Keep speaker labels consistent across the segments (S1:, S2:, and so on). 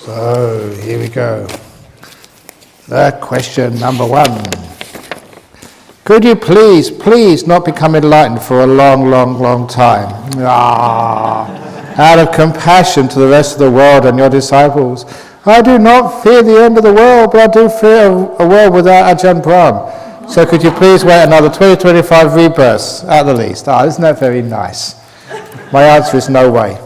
S1: So, here we go. Question number 1. Could you please not become enlightened for a long time? Out of compassion to the rest of the world and your disciples. I do not fear the end of the world, but I do fear a world without Ajahn Brahm. So could you please wait another 20-25 rebirths at the least? Isn't that very nice? My answer is no way.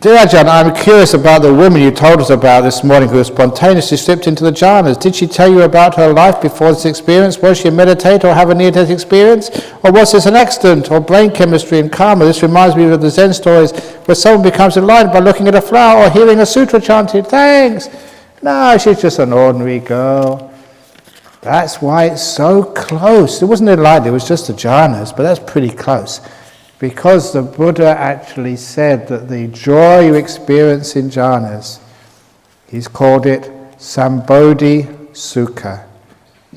S1: Dear Ajahn, I'm curious about the woman you told us about this morning who spontaneously slipped into the jhanas. Did she tell you about her life before this experience? Was she a meditator or have a near-death experience? Or was this an accident or brain chemistry and karma? This reminds me of the Zen stories where someone becomes enlightened by looking at a flower or hearing a sutra chanted. Thanks! No, she's just an ordinary girl. That's why it's so close. It wasn't enlightened, it was just the jhanas, but that's pretty close. Because the Buddha actually said that the joy you experience in jhanas, he's called it Sambodhi Sukha,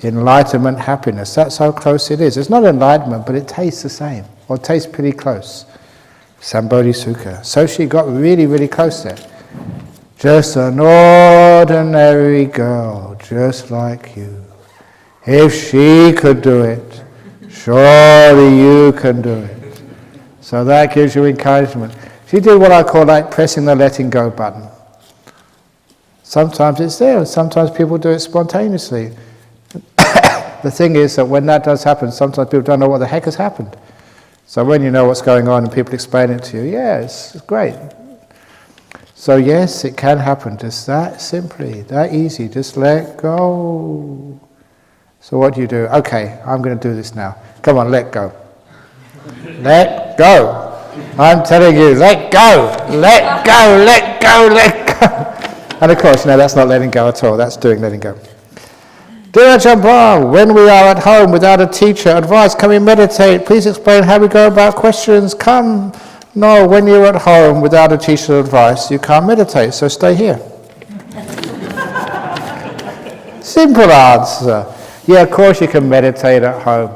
S1: enlightenment happiness. That's how close it is. It's not enlightenment, but it tastes the same, or it tastes pretty close. Sambodhi Sukha. So she got really close there. Just an ordinary girl, just like you. If she could do it, surely you can do it. So that gives you encouragement. She did what I call like pressing the letting go button. Sometimes it's there, and sometimes people do it spontaneously. The thing is that when that does happen, sometimes people don't know what the heck has happened. So when you know what's going on and people explain it to you, yeah, it's great. So yes, it can happen, just that simply, that easy, just let go. So what do you do? Okay, I'm going to do this now. Come on, let go. Let go. I'm telling you, let go. Let go, let go, let go. And of course, no, that's not letting go at all. That's doing letting go. Dear Ajahn Brahm, when we are at home without a teacher, advice, can we meditate? Please explain how we go about questions. Come. No, when you're at home without a teacher advice, you can't meditate, so stay here. Simple answer. Yeah, of course you can meditate at home,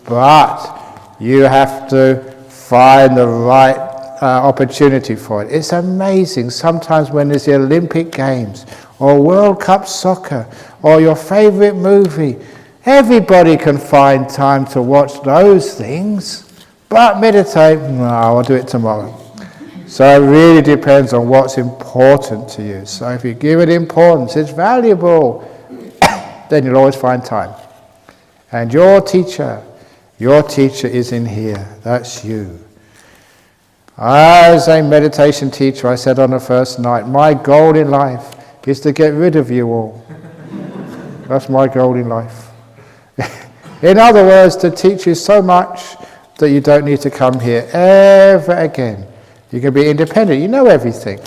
S1: but you have to find the right opportunity for it. It's amazing. Sometimes when there's the Olympic Games or World Cup soccer or your favorite movie, everybody can find time to watch those things. But meditate, no, I'll do it tomorrow. So it really depends on what's important to you. So if you give it importance, it's valuable, then you'll always find time. And your teacher is in here. That's you. As a meditation teacher, I said on the first night, my goal in life is to get rid of you all. That's my goal in life. In other words, to teach you so much that you don't need to come here ever again. You can be independent. You know everything.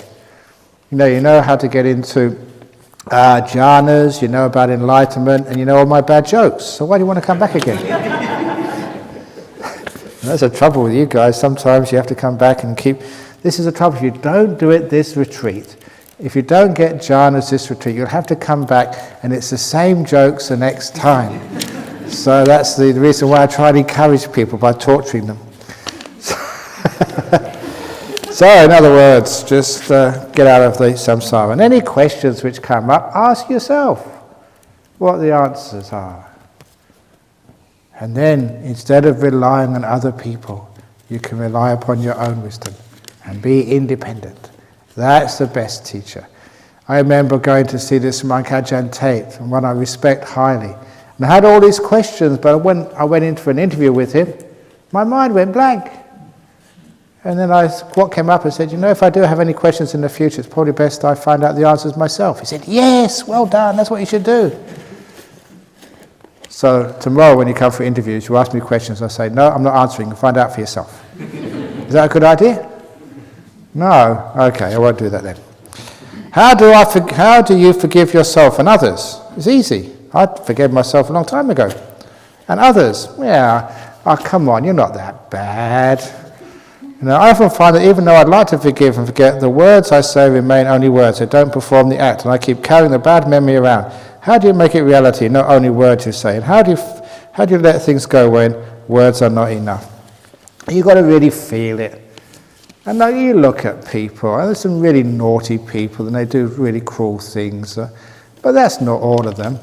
S1: You know how to get into jhanas, you know about enlightenment, and you know all my bad jokes. So why do you want to come back again? That's the trouble with you guys. Sometimes you have to come back and keep... This is the trouble. If you don't do it this retreat, if you don't get jhanas this retreat, you'll have to come back and it's the same jokes the next time. So that's the reason why I try to encourage people by torturing them. So in other words, just get out of the samsara. And any questions which come up, ask yourself what the answers are. And then, instead of relying on other people, you can rely upon your own wisdom and be independent. That's the best teacher. I remember going to see this monk Ajahn Tate, and one I respect highly. And I had all these questions, but when I went in for an interview with him, my mind went blank. And then what came up, I said, if I do have any questions in the future, it's probably best I find out the answers myself. He said, yes, well done, that's what you should do. So tomorrow when you come for interviews, you ask me questions, I say, no, I'm not answering, you find out for yourself. Is that a good idea? No? Okay, I won't do that then. How do you forgive yourself and others? It's easy. I forgave myself a long time ago. And others, come on, you're not that bad. I often find that even though I'd like to forgive and forget, the words I say remain only words. They don't perform the act, and I keep carrying the bad memory around. How do you make it reality, not only words you say? And how do you let things go when words are not enough? You've got to really feel it. And now you look at people, and there's some really naughty people, and they do really cruel things, but that's not all of them.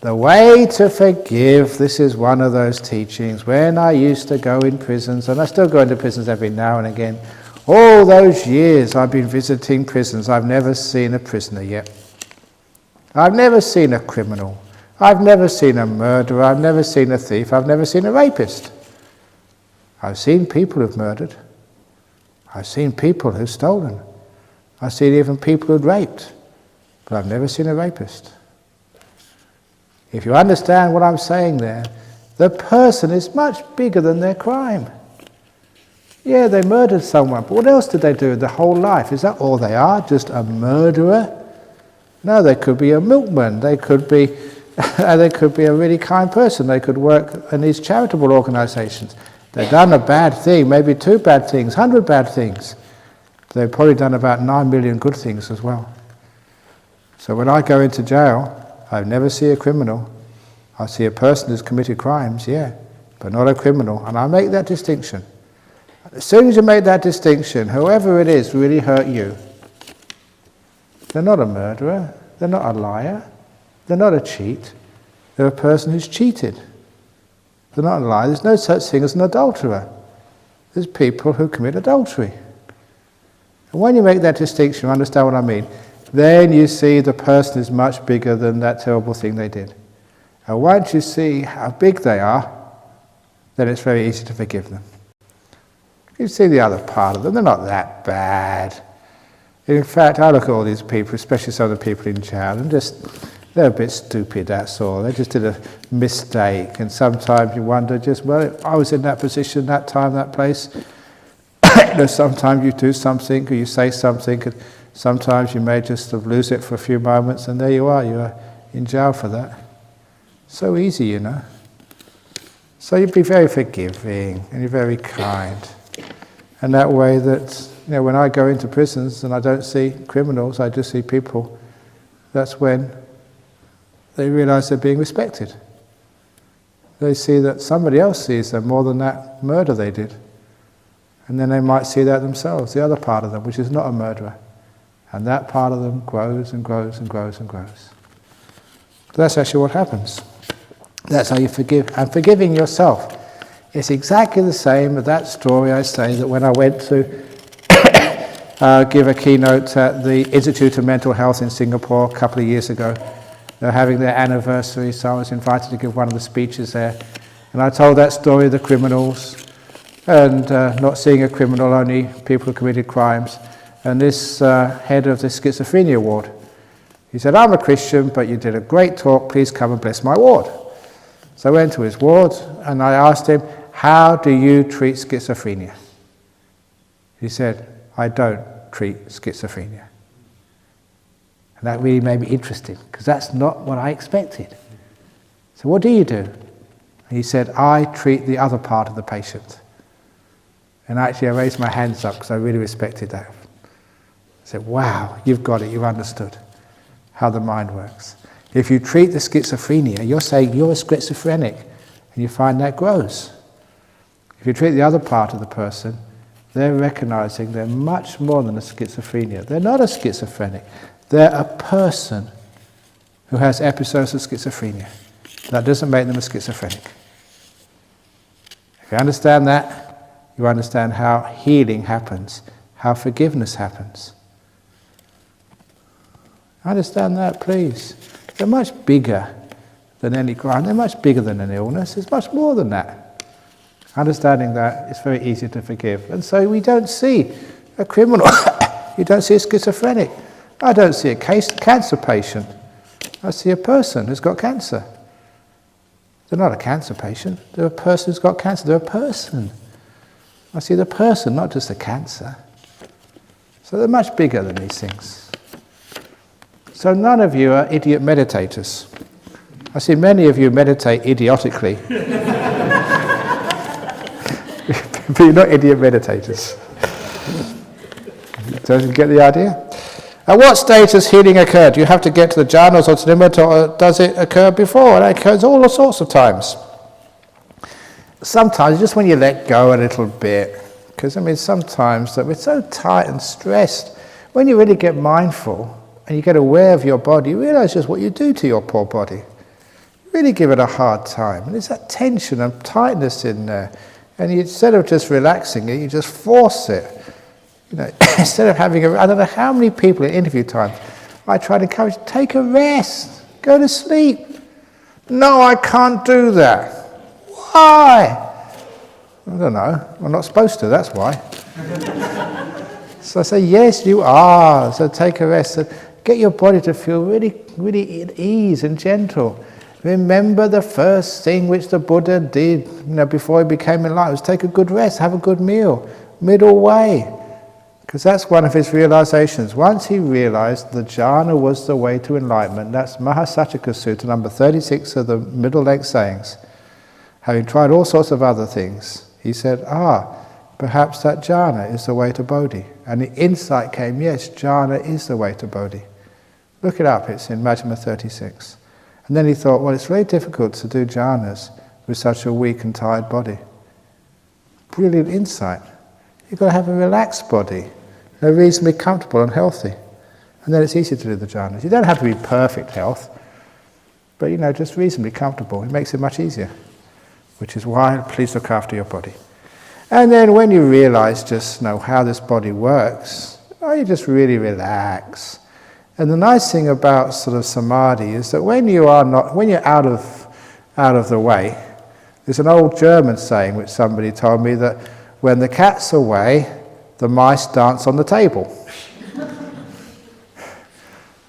S1: The way to forgive, this is one of those teachings. When I used to go in prisons, and I still go into prisons every now and again, all those years I've been visiting prisons, I've never seen a prisoner yet. I've never seen a criminal. I've never seen a murderer. I've never seen a thief. I've never seen a rapist. I've seen people who've murdered. I've seen people who've stolen. I've seen even people who've raped. But I've never seen a rapist. If you understand what I'm saying there, the person is much bigger than their crime. Yeah, they murdered someone, but what else did they do their whole life? Is that all they are? Just a murderer? No, they could be a milkman. They could be a really kind person. They could work in these charitable organizations. They've done a bad thing, maybe 2 bad things, 100 bad things. They've probably done about 9 million good things as well. So when I go into jail, I never see a criminal. I see a person who's committed crimes, yeah, but not a criminal. And I make that distinction. As soon as you make that distinction, whoever it is really hurt you. They're not a murderer. They're not a liar. They're not a cheat. They're a person who's cheated. They're not a liar. There's no such thing as an adulterer. There's people who commit adultery. And when you make that distinction, you understand what I mean, then you see the person is much bigger than that terrible thing they did. And once you see how big they are, then it's very easy to forgive them. You see the other part of them, they're not that bad. In fact, I look at all these people, especially some of the people in jail, and they're a bit stupid, that's all. They just did a mistake, and sometimes you wonder well, I was in that position, that time, that place. Sometimes you do something, or you say something, and sometimes you may just lose it for a few moments, and there you are in jail for that. So easy, So you'd be very forgiving, and you're very kind. And that way that, when I go into prisons and I don't see criminals, I just see people, that's when they realize they're being respected. They see that somebody else sees them more than that murder they did. And then they might see that themselves, the other part of them, which is not a murderer. And that part of them grows and grows and grows and grows. So that's actually what happens. That's how you forgive. And forgiving yourself. It's exactly the same as that story I say that when I went to give a keynote at the Institute of Mental Health in Singapore a couple of years ago. They're having their anniversary, so I was invited to give one of the speeches there. And I told that story of the criminals, and not seeing a criminal, only people who committed crimes. And this head of the schizophrenia ward, he said, I'm a Christian, but you did a great talk, please come and bless my ward. So I went to his ward, and I asked him, how do you treat schizophrenia? He said, I don't treat schizophrenia. And that really made me interested, because that's not what I expected. So what do you do? He said, I treat the other part of the patient. And actually I raised my hands up because I really respected that. I said, wow, you've got it, you've understood how the mind works. If you treat the schizophrenia, you're saying you're a schizophrenic, and you find that grows. If you treat the other part of the person, they're recognizing they're much more than a schizophrenia. They're not a schizophrenic. They're a person who has episodes of schizophrenia. That doesn't make them a schizophrenic. If you understand that, you understand how healing happens, how forgiveness happens. Understand that, please. They're much bigger than any crime. They're much bigger than an illness. It's much more than that. Understanding that, it's very easy to forgive. And so we don't see a criminal. You don't see a schizophrenic. I don't see a cancer patient. I see a person who's got cancer. They're not a cancer patient. They're a person who's got cancer. They're a person. I see the person, not just the cancer. So they're much bigger than these things. So none of you are idiot meditators. I see many of you meditate idiotically. But you're not idiot meditators. Don't you get the idea? At what stage does healing occur? Do you have to get to the jhanas or to limit, or does it occur before? It occurs all sorts of times. Sometimes, just when you let go a little bit, Because, sometimes that we're so tight and stressed. When you really get mindful and you get aware of your body, you realise just what you do to your poor body. You really give it a hard time. And there's that tension and tightness in there. And instead of just relaxing it, you just force it. Instead of having I don't know how many people in interview times I try to encourage, take a rest, go to sleep. No, I can't do that. Why? I don't know. I'm not supposed to, that's why. So I say, yes, you are. So take a rest. So get your body to feel really, really at ease and gentle. Remember the first thing which the Buddha did, before he became enlightened, was take a good rest, have a good meal, middle way. Because that's one of his realizations. Once he realized the jhana was the way to enlightenment, that's Mahasatchaka Sutta, number 36 of the middle-length sayings. Having tried all sorts of other things, he said, perhaps that jhana is the way to Bodhi. And the insight came, yes, jhana is the way to Bodhi. Look it up, it's in Majjhima 36. And then he thought, well, it's very difficult to do jhanas with such a weak and tired body. Brilliant insight. You've got to have a relaxed body, reasonably comfortable and healthy. And then it's easy to do the jhanas. You don't have to be perfect health, but just reasonably comfortable. It makes it much easier. Which is why, please look after your body. And then when you realize just how this body works, you just really relax. And the nice thing about sort of samadhi is that when you're out of the way, there's an old German saying which somebody told me that when the cat's away, the mice dance on the table.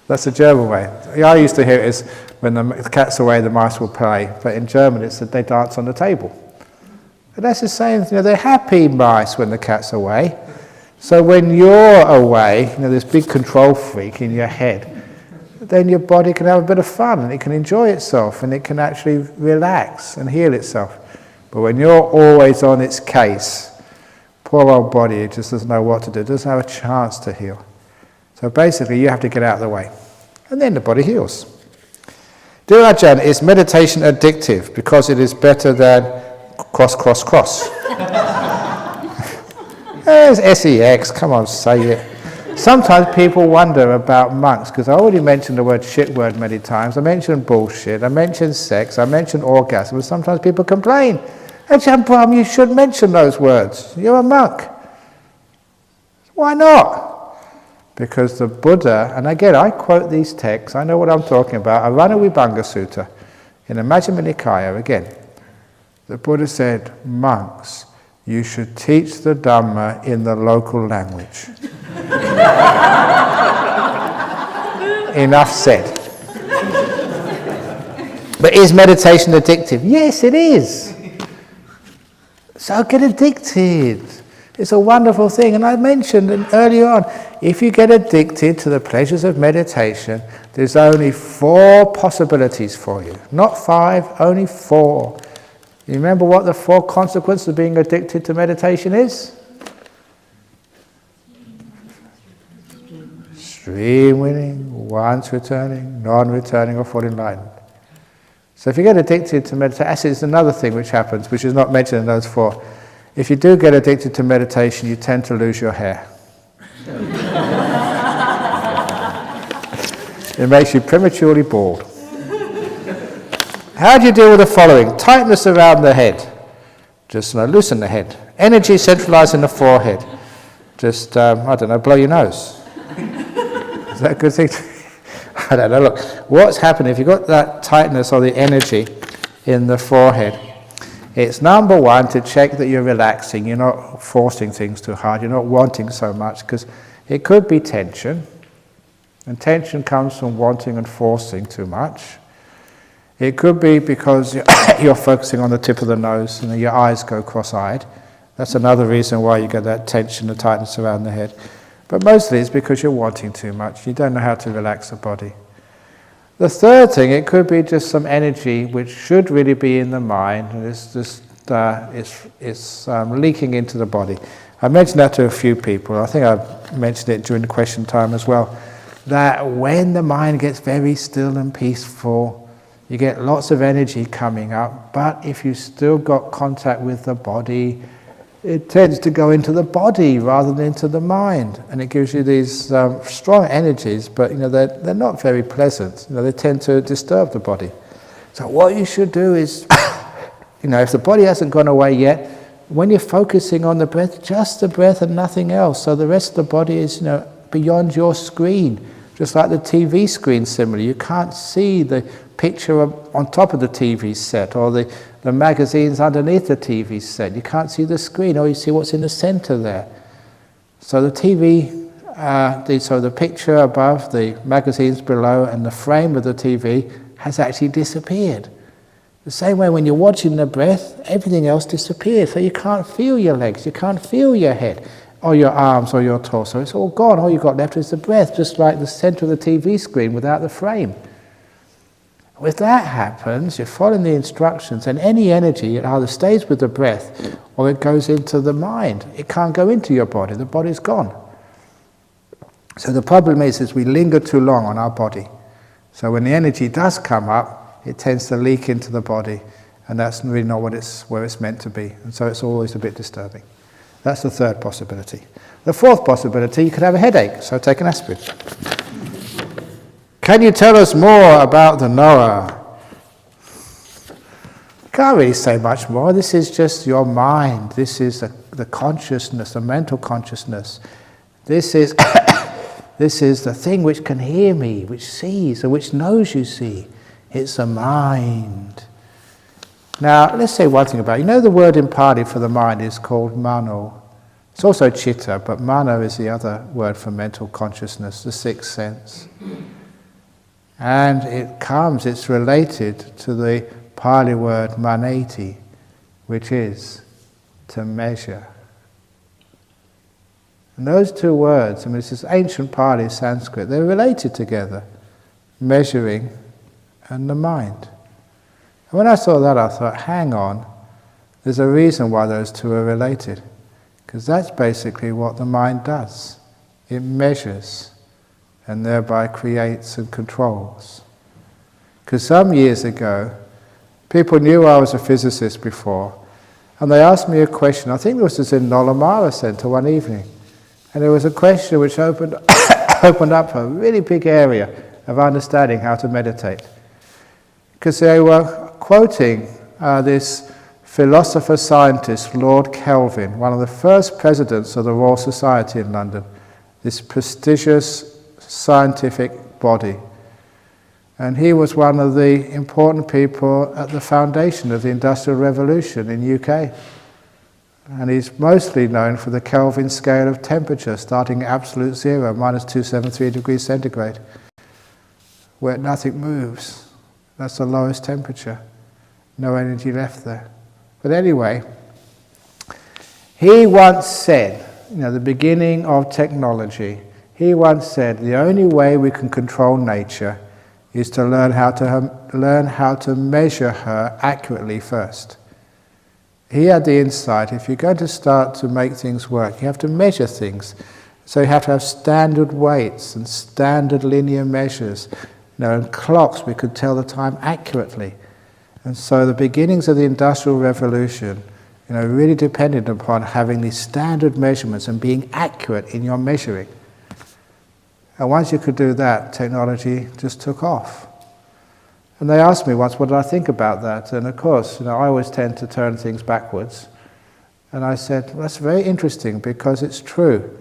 S1: That's the German way. I used to hear it as when the cat's away, the mice will play. But in German, it's that they dance on the table. But that's the same. They're happy mice when the cat's away. So when you're away, this big control freak in your head, then your body can have a bit of fun and it can enjoy itself and it can actually relax and heal itself. But when you're always on its case, poor old body, it just doesn't know what to do, doesn't have a chance to heal. So basically you have to get out of the way. And then the body heals. Dear Ajahn, is meditation addictive because it is better than cross? There's sex, come on, say it. Sometimes people wonder about monks, because I already mentioned the word shit word many times. I mentioned bullshit, I mentioned sex, I mentioned orgasm, and sometimes people complain. Ajahn Brahm, you should mention those words. You're a monk. Why not? Because the Buddha, and again I quote these texts, I know what I'm talking about, Arana Vibhanga Sutta, in the Majjhima Nikaya again. The Buddha said, monks, you should teach the Dhamma in the local language. Enough said. But is meditation addictive? Yes, it is. So get addicted. It's a wonderful thing. And I mentioned earlier on, if you get addicted to the pleasures of meditation, there's only 4 possibilities for you. Not 5, only 4. You remember what the 4 consequences of being addicted to meditation is? Stream winning, once returning, non-returning, or full enlightenment. So if you get addicted to meditation, actually it's another thing which happens, which is not mentioned in those 4. If you do get addicted to meditation, you tend to lose your hair. It makes you prematurely bald. How do you deal with the following? Tightness around the head. Just loosen the head. Energy centralized in the forehead. Just, blow your nose. Is that a good thing? I don't know. Look, what's happening if you've got that tightness or the energy in the forehead? It's number 1 to check that you're relaxing. You're not forcing things too hard. You're not wanting so much, because it could be tension. And tension comes from wanting and forcing too much. It could be because you're focusing on the tip of the nose and your eyes go cross-eyed. That's another reason why you get that tension, the tightness around the head. But mostly it's because you're wanting too much. You don't know how to relax the body. The third thing, it could be just some energy which should really be in the mind, and it's just leaking into the body. I mentioned that to a few people. I think I mentioned it during the question time as well. That when the mind gets very still and peaceful, you get lots of energy coming up, but if you still got contact with the body, it tends to go into the body rather than into the mind, and it gives you these strong energies, but they're not very pleasant. They tend to disturb the body. So what you should do is, if the body hasn't gone away yet, when you're focusing on the breath, just the breath and nothing else, so the rest of the body is beyond your screen, just like the TV screen. Similarly, you can't see the picture on top of the TV set or the magazines underneath the TV set. You can't see the screen, or you see what's in the center there. So the TV, so the picture above, the magazines below, and the frame of the TV has actually disappeared. The same way when you're watching the breath, everything else disappears. So you can't feel your legs, you can't feel your head, or your arms, or your torso. It's all gone. All you've got left is the breath, just like the center of the TV screen without the frame. If that happens, you're following the instructions, and any energy, it either stays with the breath or it goes into the mind. It can't go into your body. The body's gone. So the problem is we linger too long on our body. So when the energy does come up, it tends to leak into the body, and that's really not where it's meant to be. And so it's always a bit disturbing. That's the third possibility. The fourth possibility, you could have a headache, so take an aspirin. Can you tell us more about the knower? Can't really say much more. This is just your mind. This is the consciousness, the mental consciousness. This is this is the thing which can hear me, which sees, or which knows you see. It's a mind. Now, let's say one thing about it. The word in Pali for the mind is called mano. It's also chitta, but mano is the other word for mental consciousness, the sixth sense. And it's related to the Pali word maneti, which is to measure. And those two words, this is ancient Pali Sanskrit, they're related together, measuring and the mind. And when I saw that, I thought, hang on, there's a reason why those two are related, because that's basically what the mind does. It measures and thereby creates and controls. Because some years ago, people knew I was a physicist before, and they asked me a question. I think this was in Nolamara Center one evening, and there was a question which opened up a really big area of understanding how to meditate. Because they were quoting this philosopher-scientist, Lord Kelvin, one of the first presidents of the Royal Society in London, this prestigious scientific body. And he was one of the important people at the foundation of the Industrial Revolution in UK. And he's mostly known for the Kelvin scale of temperature, starting at absolute zero, minus 273 degrees centigrade, where nothing moves. That's the lowest temperature. No energy left there. But anyway, he once said, the beginning of technology, he once said, the only way we can control nature is to learn how to measure her accurately first. He had the insight, if you're going to start to make things work, you have to measure things. So you have to have standard weights and standard linear measures. And clocks, we could tell the time accurately. And so the beginnings of the Industrial Revolution, really depended upon having these standard measurements and being accurate in your measuring. And once you could do that, technology just took off. And they asked me once, what did I think about that? And of course, I always tend to turn things backwards. And I said, well, that's very interesting because it's true.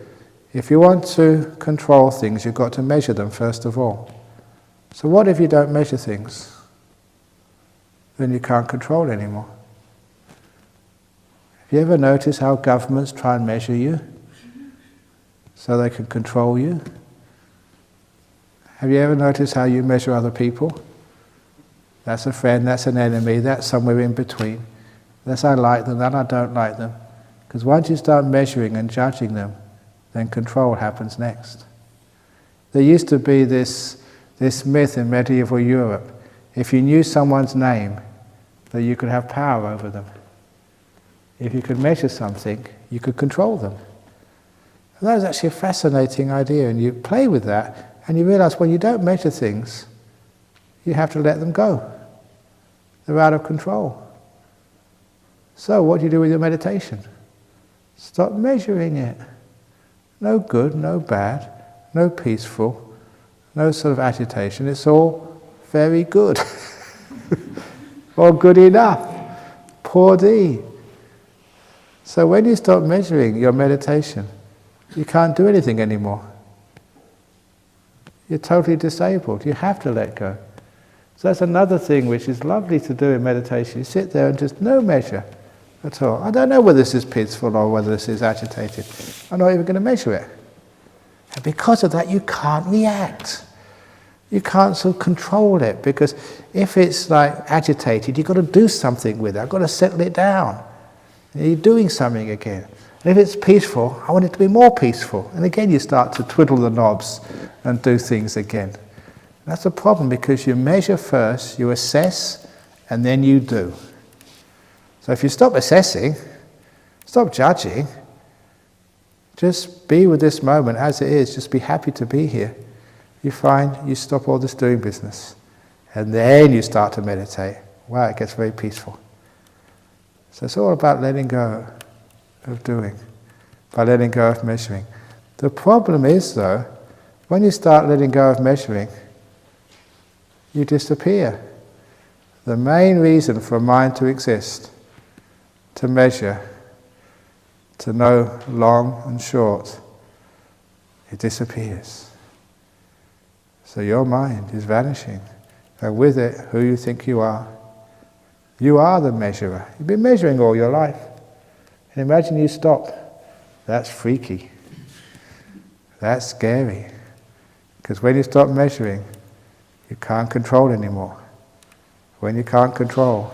S1: If you want to control things, you've got to measure them first of all. So what if you don't measure things? Then you can't control anymore. Have you ever noticed how governments try and measure you so they can control you? Have you ever noticed how you measure other people? That's a friend, that's an enemy, that's somewhere in between. That's I like them, that I don't like them. Because once you start measuring and judging them, then control happens next. There used to be this myth in medieval Europe. If you knew someone's name, that you could have power over them. If you could measure something, you could control them. And that is actually a fascinating idea, and you play with that, and you realize when you don't measure things, you have to let them go. They're out of control. So what do you do with your meditation? Stop measuring it. No good, no bad, no peaceful, no sort of agitation. It's all very good. Or good enough. Poor D. So when you stop measuring your meditation, you can't do anything anymore. You're totally disabled. You have to let go. So that's another thing which is lovely to do in meditation. You sit there and just no measure at all. I don't know whether this is peaceful or whether this is agitated. I'm not even going to measure it. And because of that, you can't react. You can't sort of control it, because if it's like agitated, you've got to do something with it. I've got to settle it down. And you're doing something again. And if it's peaceful, I want it to be more peaceful. And again, you start to twiddle the knobs and do things again. That's a problem, because you measure first, you assess, and then you do. So if you stop assessing, stop judging, just be with this moment as it is, just be happy to be here, you find you stop all this doing business. And then you start to meditate. Wow, it gets very peaceful. So it's all about letting go of doing, by letting go of measuring. The problem is, though, when you start letting go of measuring, you disappear. The main reason for mind to exist, to measure, to know long and short, it disappears. So your mind is vanishing, and with it, who you think you are. You are the measurer. You've been measuring all your life. And imagine you stop. That's freaky. That's scary. Because when you stop measuring, you can't control anymore. When you can't control,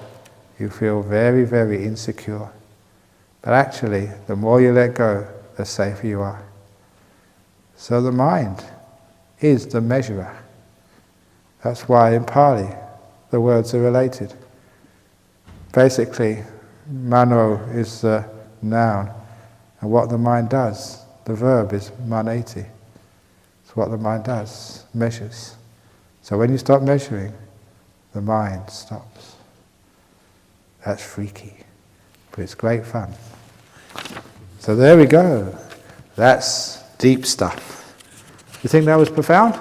S1: you feel very, very insecure. But actually, the more you let go, the safer you are. So the mind is the measurer. That's why in Pali, the words are related. Basically, mano is the noun, and what the mind does, the verb is maneti. It's what the mind does, measures. So when you stop measuring, the mind stops. That's freaky, but it's great fun. So there we go. That's deep stuff. You think that was profound?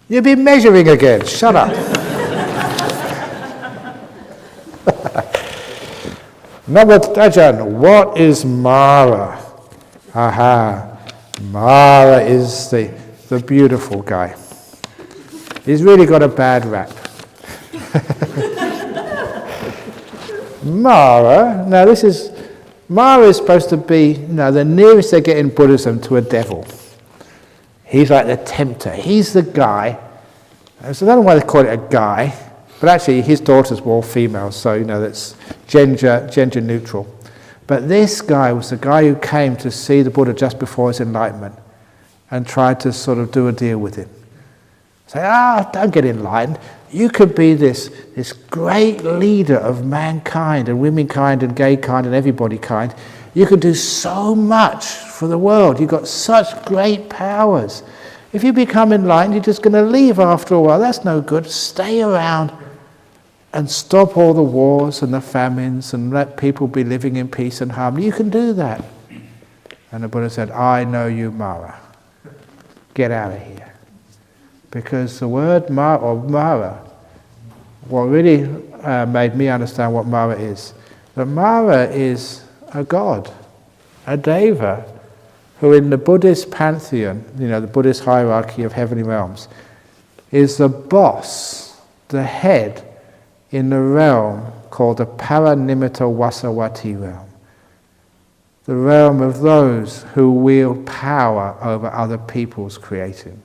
S1: You've been measuring again. Shut up. Number Ajahn, what is Mara? Aha. Mara is the beautiful guy. He's really got a bad rap. Mara, now Mara is supposed to be, the nearest they get in Buddhism to a devil. He's like the tempter. He's the guy. So I don't know why they call it a guy, but actually his daughters were all females, so that's gender neutral. But this guy was the guy who came to see the Buddha just before his enlightenment and tried to sort of do a deal with him. Say, don't get enlightened. You could be this great leader of mankind and womankind and gay kind and everybody kind. You could do so much for the world. You've got such great powers. If you become enlightened, you're just going to leave after a while. That's no good. Stay around and stop all the wars and the famines and let people be living in peace and harmony. You can do that. And the Buddha said, I know you, Mara. Get out of here. Because the word Mara, what really made me understand what Mara is, that Mara is a god, a deva, who in the Buddhist pantheon, the Buddhist hierarchy of heavenly realms, is the boss, the head in the realm called the Paranimitta Vasavati realm, the realm of those who wield power over other people's creating.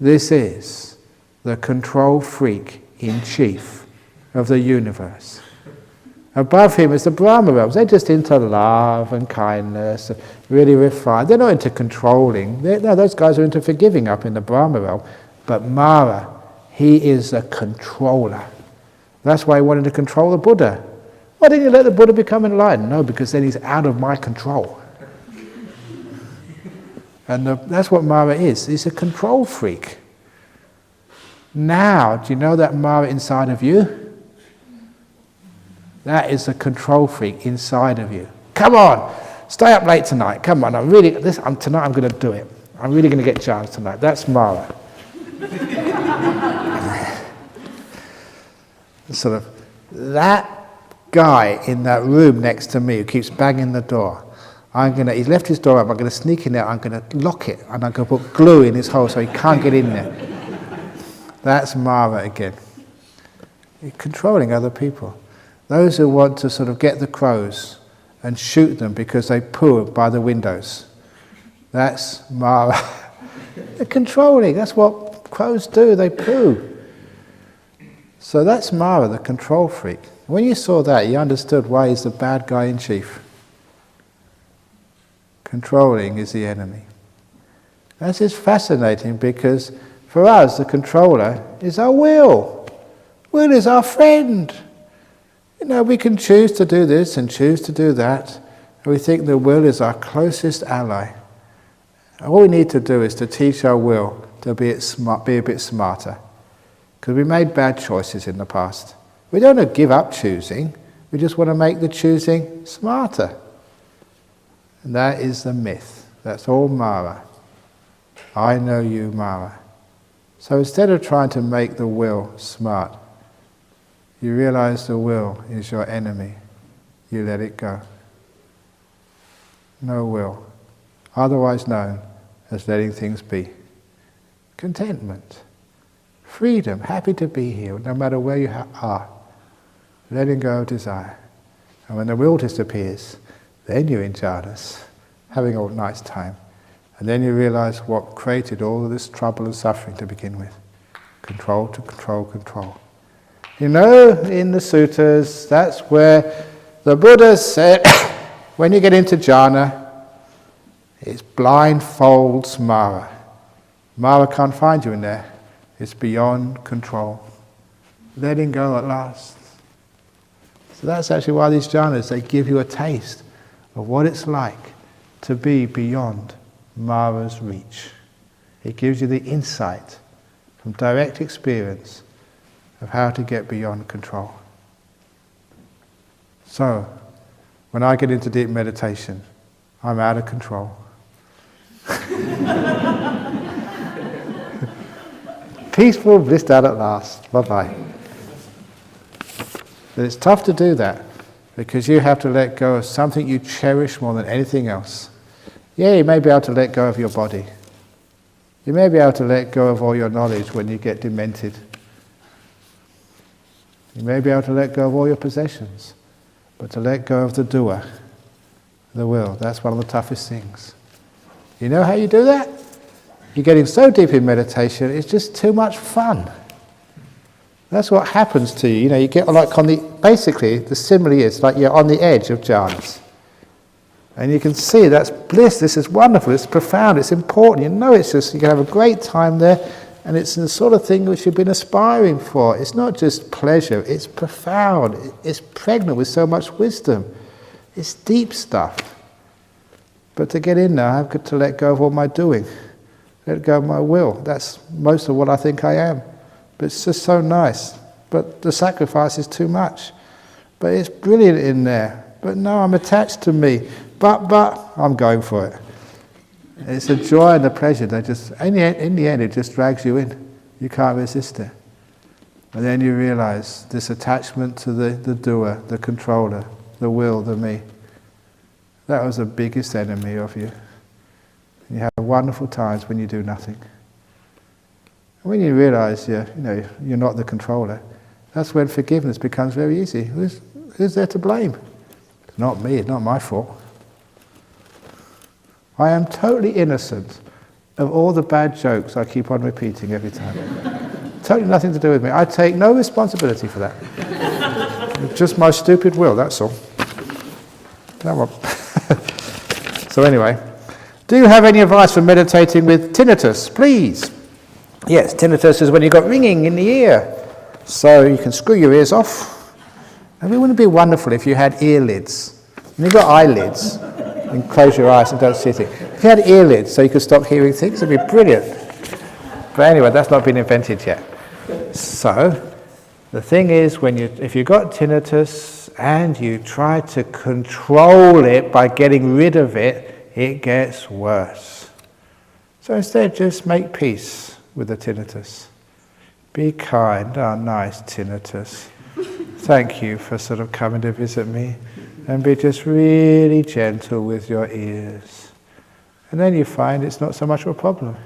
S1: This is the control freak in chief of the universe. Above him is the Brahma realms. They're just into love and kindness, really refined. They're not into controlling. No, those guys are into forgiving up in the Brahma realm. But Mara, he is a controller. That's why he wanted to control the Buddha. Why didn't you let the Buddha become enlightened? No, because then he's out of my control. And that's what Mara is. He's a control freak. Now, do you know that Mara inside of you? That is a control freak inside of you. Come on, stay up late tonight. Come on, tonight I'm going to do it. I'm really going to get jhana tonight. That's Mara. Sort of, that guy in that room next to me who keeps banging the door, he's left his door up, I'm going to sneak in there, I'm going to lock it, and I'm going to put glue in his hole so he can't get in there. That's Mara again. You're controlling other people. Those who want to sort of get the crows and shoot them because they poo by the windows. That's Mara. They're controlling. That's what crows do. They poo. So that's Mara, the control freak. When you saw that, you understood why he's the bad guy in chief. Controlling is the enemy. This is fascinating because for us, the controller is our will. Will is our friend. We can choose to do this and choose to do that. And we think the will is our closest ally. All we need to do is to teach our will to be a bit smarter. Because we made bad choices in the past. We don't want to give up choosing. We just want to make the choosing smarter. And that is the myth. That's all Mara. I know you, Mara. So instead of trying to make the will smart, you realize the will is your enemy. You let it go. No will, otherwise known as letting things be. Contentment, freedom, happy to be here, no matter where you are. Letting go of desire. And when the will disappears, then you're in jhanas, having a nice time. And then you realize what created all of this trouble and suffering to begin with. Control to control, control. In the sutras, that's where the Buddha said, when you get into jhana, it blindfolds Mara. Mara can't find you in there. It's beyond control. Letting go at last. So that's actually why these jhanas, they give you a taste of what it's like to be beyond Mara's reach. It gives you the insight from direct experience of how to get beyond control. So, when I get into deep meditation, I'm out of control. Peaceful, blissed out at last. Bye-bye. But it's tough to do that because you have to let go of something you cherish more than anything else. Yeah, you may be able to let go of your body. You may be able to let go of all your knowledge when you get demented. You may be able to let go of all your possessions, but to let go of the doer, the will, that's one of the toughest things. You know how you do that? You're getting so deep in meditation, it's just too much fun. That's what happens to you. You get like basically the simile is like you're on the edge of jhanas. And you can see that's bliss, this is wonderful, it's profound, it's important. It's just, you can have a great time there, and it's the sort of thing which you've been aspiring for. It's not just pleasure, it's profound, it's pregnant with so much wisdom. It's deep stuff. But to get in there, I've got to let go of all my doing, let go of my will. That's most of what I think I am. But it's just so nice. But the sacrifice is too much. But it's brilliant in there. But no, I'm attached to me. But I'm going for it. It's the joy and the pleasure. They just, in the end, it just drags you in. You can't resist it. And then you realize this attachment to the doer, the controller, the will, the me. That was the biggest enemy of you. You have wonderful times when you do nothing. And when you realize you're not the controller, that's when forgiveness becomes very easy. Who's there to blame? It's not me, it's not my fault. I am totally innocent of all the bad jokes I keep on repeating every time. Totally nothing to do with me. I take no responsibility for that. It's just my stupid will, that's all. Come on. So anyway, do you have any advice for meditating with tinnitus, please? Yes, tinnitus is when you've got ringing in the ear. So you can screw your ears off. And it wouldn't it be wonderful if you had earlids? And you've got eyelids, and close your eyes and don't see things. If you had earlids so you could stop hearing things, it'd be brilliant. But anyway, that's not been invented yet. So, the thing is, if you've got tinnitus and you try to control it by getting rid of it, it gets worse. So instead, just make peace with the tinnitus. Be kind. Oh, nice tinnitus. Thank you for sort of coming to visit me. And be just really gentle with your ears. And then you find it's not so much of a problem.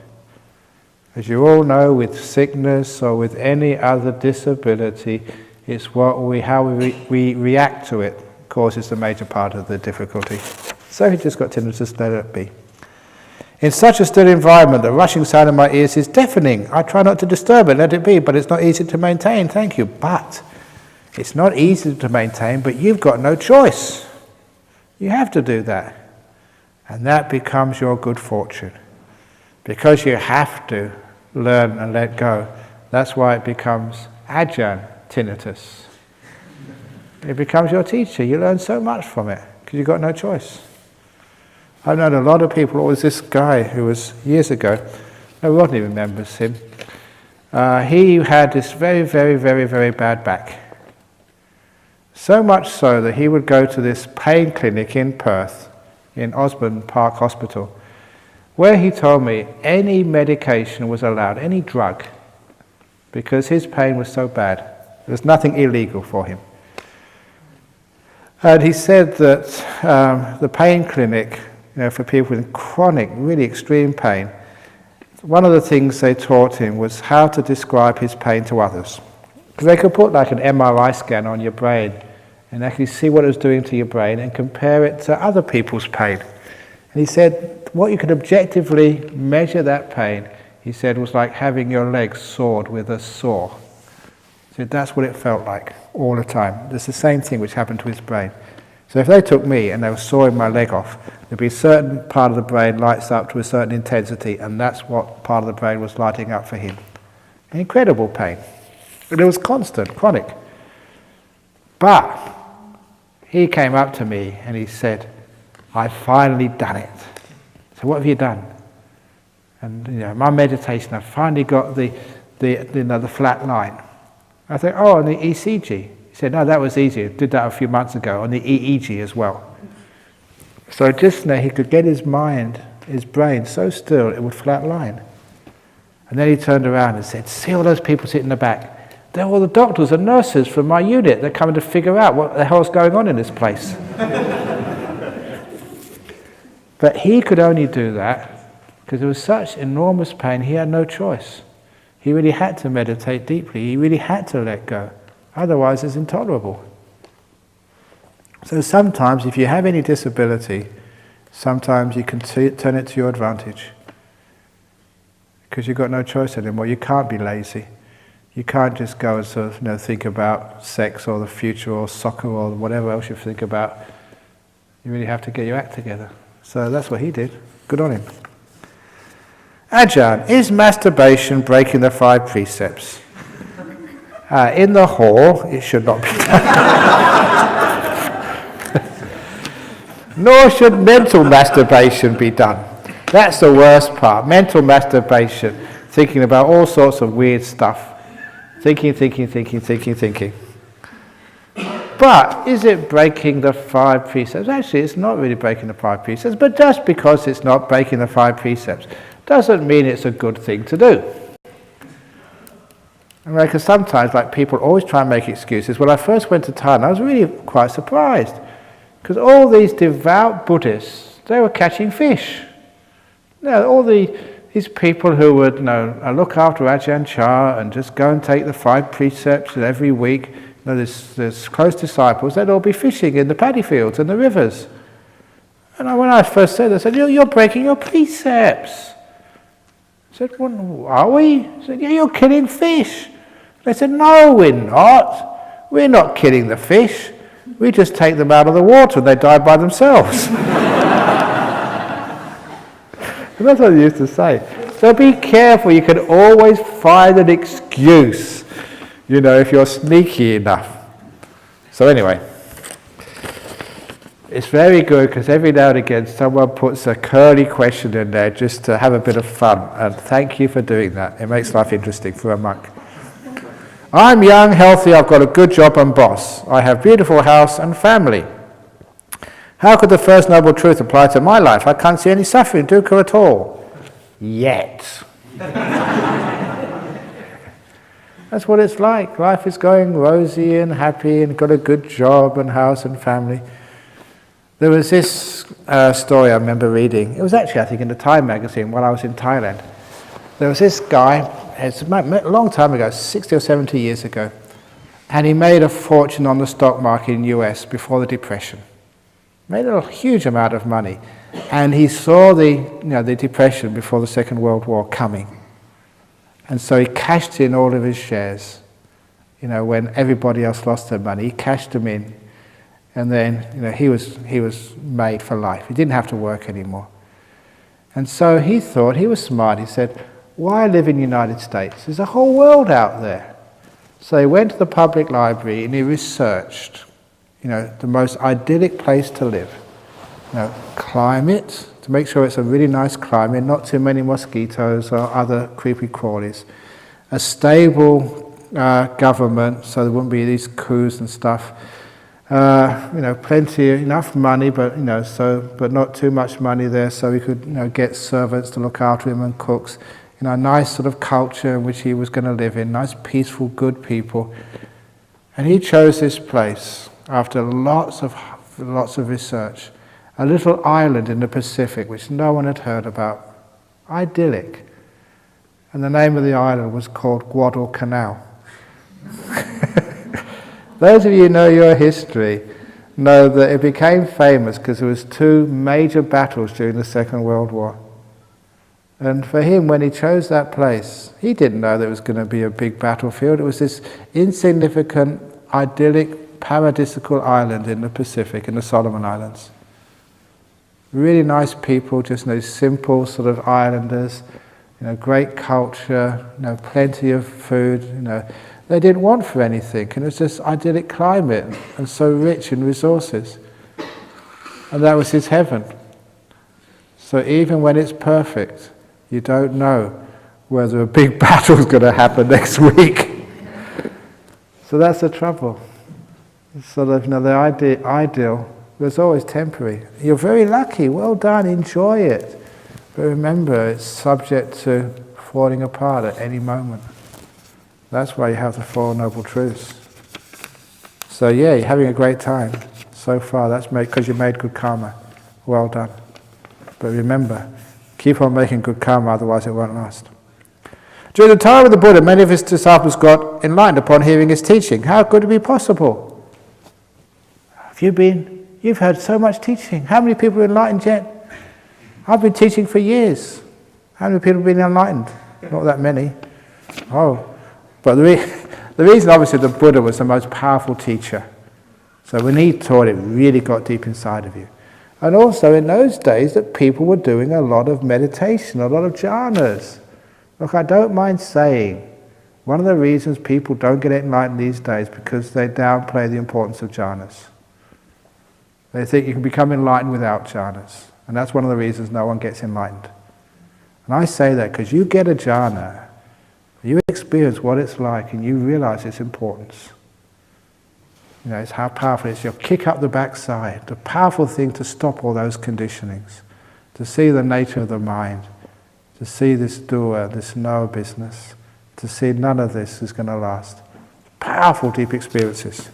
S1: As you all know, with sickness or with any other disability, it's how we react to it causes the major part of the difficulty. So if you just got tinnitus, let it be. In such a still environment, the rushing sound in my ears is deafening. I try not to disturb it, let it be, but it's not easy to maintain. Thank you. But it's not easy to maintain, but you've got no choice. You have to do that. And that becomes your good fortune. Because you have to learn and let go. That's why it becomes Ajahn tinnitus. It becomes your teacher. You learn so much from it because you've got no choice. I've known a lot of people. There was this guy who was years ago, no one even remembers him. He had this very, very, very, very bad back. So much so that he would go to this pain clinic in Perth, in Osborne Park Hospital, where he told me any medication was allowed, any drug, because his pain was so bad. There was nothing illegal for him. And he said that the pain clinic, for people with chronic, really extreme pain, one of the things they taught him was how to describe his pain to others. Because they could put like an MRI scan on your brain and actually see what it was doing to your brain and compare it to other people's pain. And he said, what you could objectively measure that pain, he said, was like having your legs sawed with a saw. He said that's what it felt like all the time. It's the same thing which happened to his brain. So if they took me and they were sawing my leg off, there'd be a certain part of the brain lights up to a certain intensity, and that's what part of the brain was lighting up for him. Incredible pain. And it was constant, chronic. But he came up to me and he said, I've finally done it. So what have you done? And my meditation, I finally got the flat line. I thought, on the ECG. He said, no, that was easy. I did that a few months ago, on the EEG as well. So just now he could get his mind, his brain so still it would flat line. And then he turned around and said, see all those people sitting in the back? They're all the doctors and nurses from my unit. They're coming to figure out what the hell's going on in this place. But he could only do that because there was such enormous pain, he had no choice. He really had to meditate deeply. He really had to let go. Otherwise, it's intolerable. So sometimes, if you have any disability, sometimes you can turn it to your advantage. Because you've got no choice anymore. You can't be lazy. You can't just go and sort of think about sex or the future or soccer or whatever else you think about. You really have to get your act together. So that's what he did. Good on him. Ajahn, is masturbation breaking the 5 precepts? In the hall, it should not be done. Nor should mental masturbation be done. That's the worst part. Mental masturbation. Thinking about all sorts of weird stuff. Thinking. But is it breaking the 5 precepts? Actually, it's not really breaking the 5 precepts, but just because it's not breaking the 5 precepts doesn't mean it's a good thing to do. Because sometimes, people always try and make excuses. When I first went to Thailand, I was really quite surprised, because all these devout Buddhists, they were catching fish. All these people who would look after Ajahn Chah and just go and take the 5 precepts every week. There's close disciples, they'd all be fishing in the paddy fields and the rivers. And when I first said that, I said, you're breaking your precepts. I said, well, are we? I said, yeah, you're killing fish. They said, no, we're not. We're not killing the fish. We just take them out of the water and they die by themselves. And that's what they used to say. So be careful, you can always find an excuse, if you're sneaky enough. So anyway, it's very good because every now and again someone puts a curly question in there just to have a bit of fun, and thank you for doing that. It makes life interesting for a monk. I'm young, healthy, I've got a good job and boss. I have beautiful house and family. How could the First Noble Truth apply to my life? I can't see any suffering, dukkha at all. Yet. That's what it's like. Life is going rosy and happy and got a good job and house and family. There was this story I remember reading. It was actually, I think, in the Time magazine while I was in Thailand. There was this guy, it's a long time ago, 60 or 70 years ago, and he made a fortune on the stock market in the US before the Depression. Made a huge amount of money. And he saw the Depression before the Second World War coming. And so he cashed in all of his shares. When everybody else lost their money, he cashed them in. And then, he was made for life. He didn't have to work anymore. And so he thought, he was smart, he said, why live in the United States? There's a whole world out there. So he went to the public library and he researched, the most idyllic place to live. Climate, to make sure it's a really nice climate, not too many mosquitoes or other creepy crawlies. A stable government, so there wouldn't be these coups and stuff. Enough money, but but not too much money there, so he could get servants to look after him and cooks. A nice sort of culture in which he was going to live in, nice, peaceful, good people. And he chose this place after lots of research. A little island in the Pacific which no one had heard about. Idyllic. And the name of the island was called Guadalcanal. Those of you who know your history know that it became famous because there was 2 major battles during the Second World War. And for him, when he chose that place, he didn't know there was going to be a big battlefield. It was this insignificant, idyllic, paradisical island in the Pacific, in the Solomon Islands. Really nice people, just simple sort of islanders, great culture, plenty of food, They didn't want for anything, and it was just idyllic climate and so rich in resources. And that was his heaven. So even when it's perfect, you don't know whether a big battle is going to happen next week. So that's the trouble. It's sort of, the ideal was always temporary. You're very lucky, well done, enjoy it. But remember, it's subject to falling apart at any moment. That's why you have the Four Noble Truths. So yeah, you're having a great time so far. That's because you made good karma. Well done. But remember, keep on making good karma, otherwise it won't last. During the time of the Buddha, many of his disciples got enlightened upon hearing his teaching. How could it be possible? You've heard so much teaching. How many people are enlightened yet? I've been teaching for years. How many people have been enlightened? Not that many. Oh. But the reason, obviously, the Buddha was the most powerful teacher. So when he taught, it really got deep inside of you. And also in those days that people were doing a lot of meditation, a lot of jhanas. Look, I don't mind saying, one of the reasons people don't get enlightened these days because they downplay the importance of jhanas. They think you can become enlightened without jhanas. And that's one of the reasons no one gets enlightened. And I say that because you get a jhana, you experience what it's like and you realize its importance. It's how powerful it is. You'll kick up the backside. The powerful thing to stop all those conditionings, to see the nature of the mind, to see this doer, this knower business, to see none of this is going to last. Powerful, deep experiences.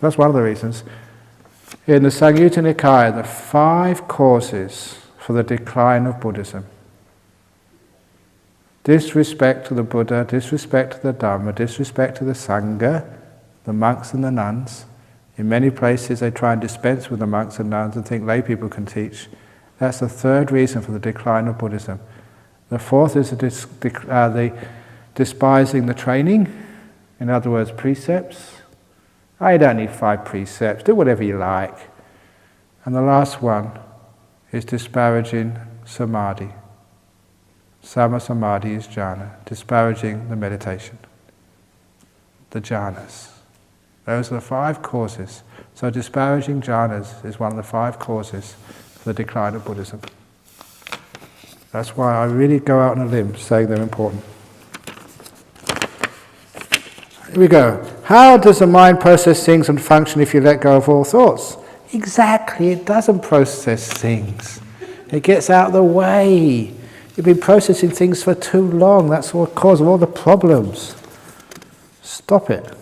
S1: That's one of the reasons. In the Samyutta Nikaya, the 5 causes for the decline of Buddhism. Disrespect to the Buddha, disrespect to the Dhamma, disrespect to the Sangha, the monks and the nuns. In many places they try and dispense with the monks and nuns and think lay people can teach. That's the 3rd reason for the decline of Buddhism. The 4th is the despising the training, in other words, precepts. I don't need 5 precepts, do whatever you like. And the last one is disparaging samadhi. Sama samadhi is jhana, disparaging the meditation. The jhanas. Those are the 5 causes. So disparaging jhanas is one of the 5 causes for the decline of Buddhism. That's why I really go out on a limb saying they're important. Here we go. How does the mind process things and function if you let go of all thoughts? Exactly, it doesn't process things. It gets out of the way. You've been processing things for too long. That's the cause of all the problems. Stop it.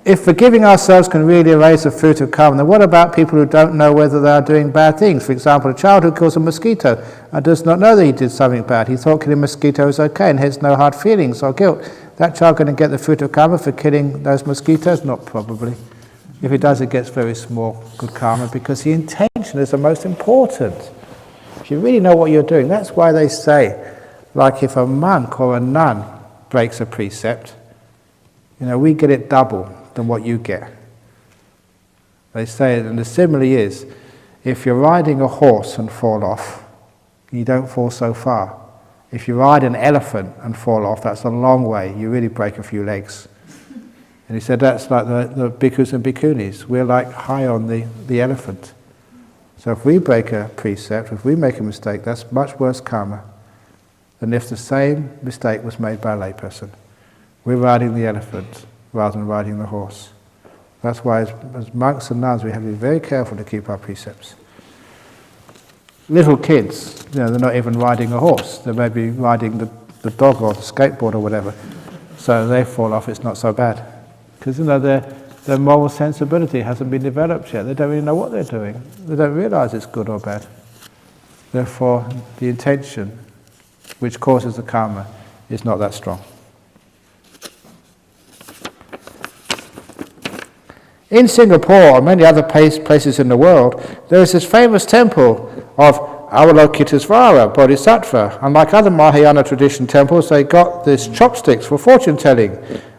S1: If forgiving ourselves can really erase the fruit of karma, then what about people who don't know whether they are doing bad things? For example, a child who kills a mosquito and does not know that he did something bad. He thought killing a mosquito was okay and hence no hard feelings or guilt. That child going to get the fruit of karma for killing those mosquitoes? Not probably. If it does, it gets very small good karma, because the intention is the most important. If you really know what you're doing, that's why they say, like if a monk or a nun breaks a precept, we get it double than what you get. They say, and the simile is, if you're riding a horse and fall off, you don't fall so far. If you ride an elephant and fall off, that's a long way. You really break a few legs. And he said that's like the bhikkhus and bhikkhunis. We're like high on the elephant. So if we break a precept, if we make a mistake, that's much worse karma than if the same mistake was made by a layperson. We're riding the elephant rather than riding the horse. That's why as monks and nuns we have to be very careful to keep our precepts. Little kids, they're not even riding a horse. They may be riding the dog or the skateboard or whatever. So they fall off, it's not so bad. Because their moral sensibility hasn't been developed yet. They don't really know what they're doing. They don't realize it's good or bad. Therefore, the intention, which causes the karma, is not that strong. In Singapore or many other places in the world, there is this famous temple of Avalokitesvara Bodhisattva. Unlike other Mahayana tradition temples, they got these chopsticks for fortune telling.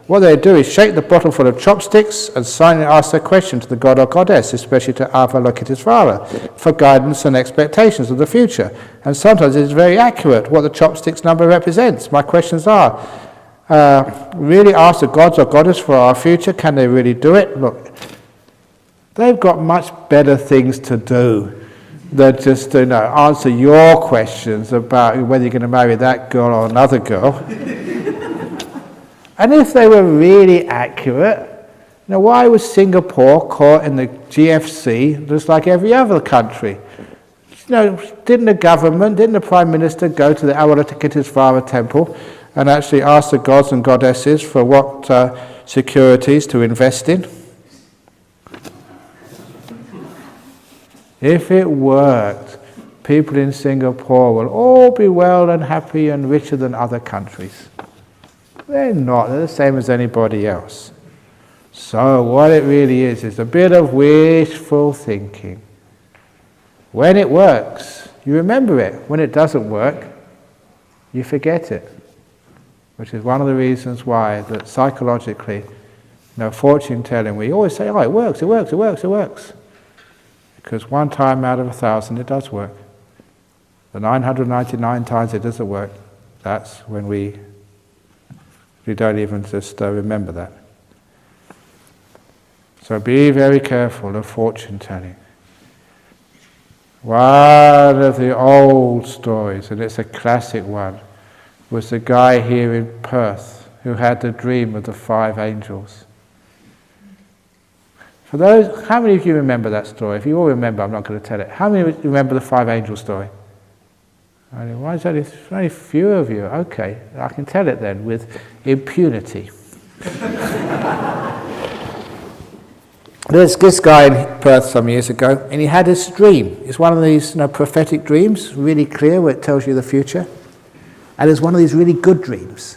S1: What they do is shake the bottle full of chopsticks and silently ask a question to the god or goddess, especially to Avalokitesvara, for guidance and expectations of the future. And sometimes it is very accurate what the chopsticks number represents. My questions are, really ask the gods or goddess for our future? Can they really do it? Look, they've got much better things to do than just to answer your questions about whether you're going to marry that girl or another girl. And if they were really accurate, why was Singapore caught in the GFC just like every other country? Didn't the government, didn't the Prime Minister go to the Avalokitesvara temple and actually ask the gods and goddesses for what securities to invest in? If it worked, people in Singapore will all be well and happy and richer than other countries. They're not, they're the same as anybody else. So what it really is a bit of wishful thinking. When it works, you remember it. When it doesn't work, you forget it. Which is one of the reasons why that psychologically, fortune telling, we always say, it works, it works, it works, it works. Because one time out of 1,000 it does work. The 999 times it doesn't work, that's when we don't even just remember that. So be very careful of fortune telling. One of the old stories, and it's a classic one, was the guy here in Perth who had the dream of the 5 angels. For those, how many of you remember that story? If you all remember, I'm not going to tell it. How many of you remember the 5 angel story? Why is that? Only a few of you. Okay, I can tell it then with impunity. There's this guy in Perth some years ago, and he had this dream. It's one of these prophetic dreams, really clear, where it tells you the future. And it's one of these really good dreams,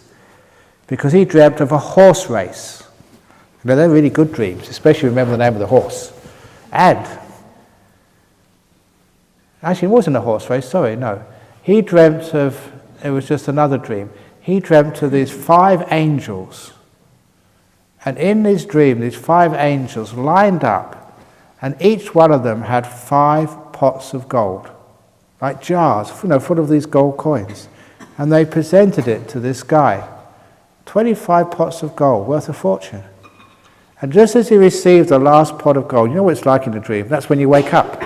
S1: because he dreamt of a horse race. They're really good dreams, especially remember the name of the horse. And, actually it wasn't a horse race, sorry, no. He dreamt of, it was just another dream, he dreamt of these 5 angels. And in his dream, these 5 angels lined up, and each one of them had 5 pots of gold, like jars, full of these gold coins. And they presented it to this guy, 25 pots of gold, worth a fortune. And just as he received the last pot of gold, you know what it's like in a dream? That's when you wake up.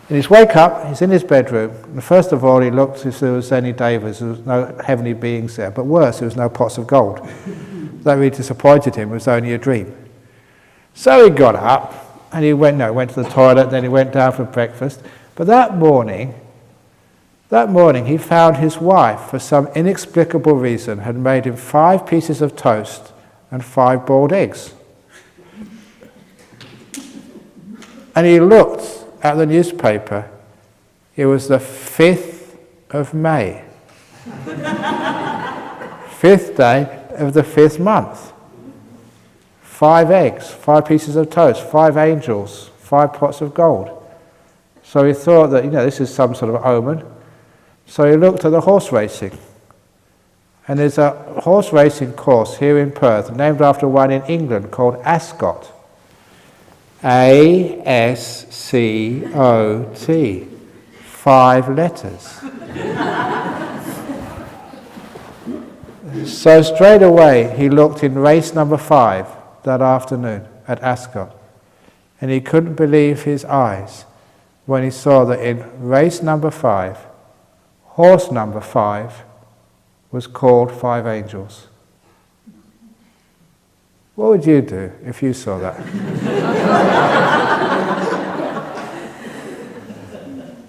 S1: In his wake up, he's in his bedroom, and first of all he looked if there was any Devas, there was no heavenly beings there, but worse, there was no pots of gold. That really disappointed him, it was only a dream. So he got up, and he went to the toilet, then he went down for breakfast, but that morning he found his wife, for some inexplicable reason, had made him 5 pieces of toast and 5 boiled eggs. And he looked at the newspaper. It was the 5th of May. 5th day of the 5th month. 5 eggs, 5 pieces of toast, 5 angels, 5 pots of gold. So he thought that, this is some sort of omen. So he looked at the horse racing. And there's a horse racing course here in Perth, named after one in England called Ascot. A-S-C-O-T. 5 letters. So straight away he looked in race number 5 that afternoon at Ascot. And he couldn't believe his eyes when he saw that in race number 5, horse number 5 was called 5 angels. What would you do if you saw that?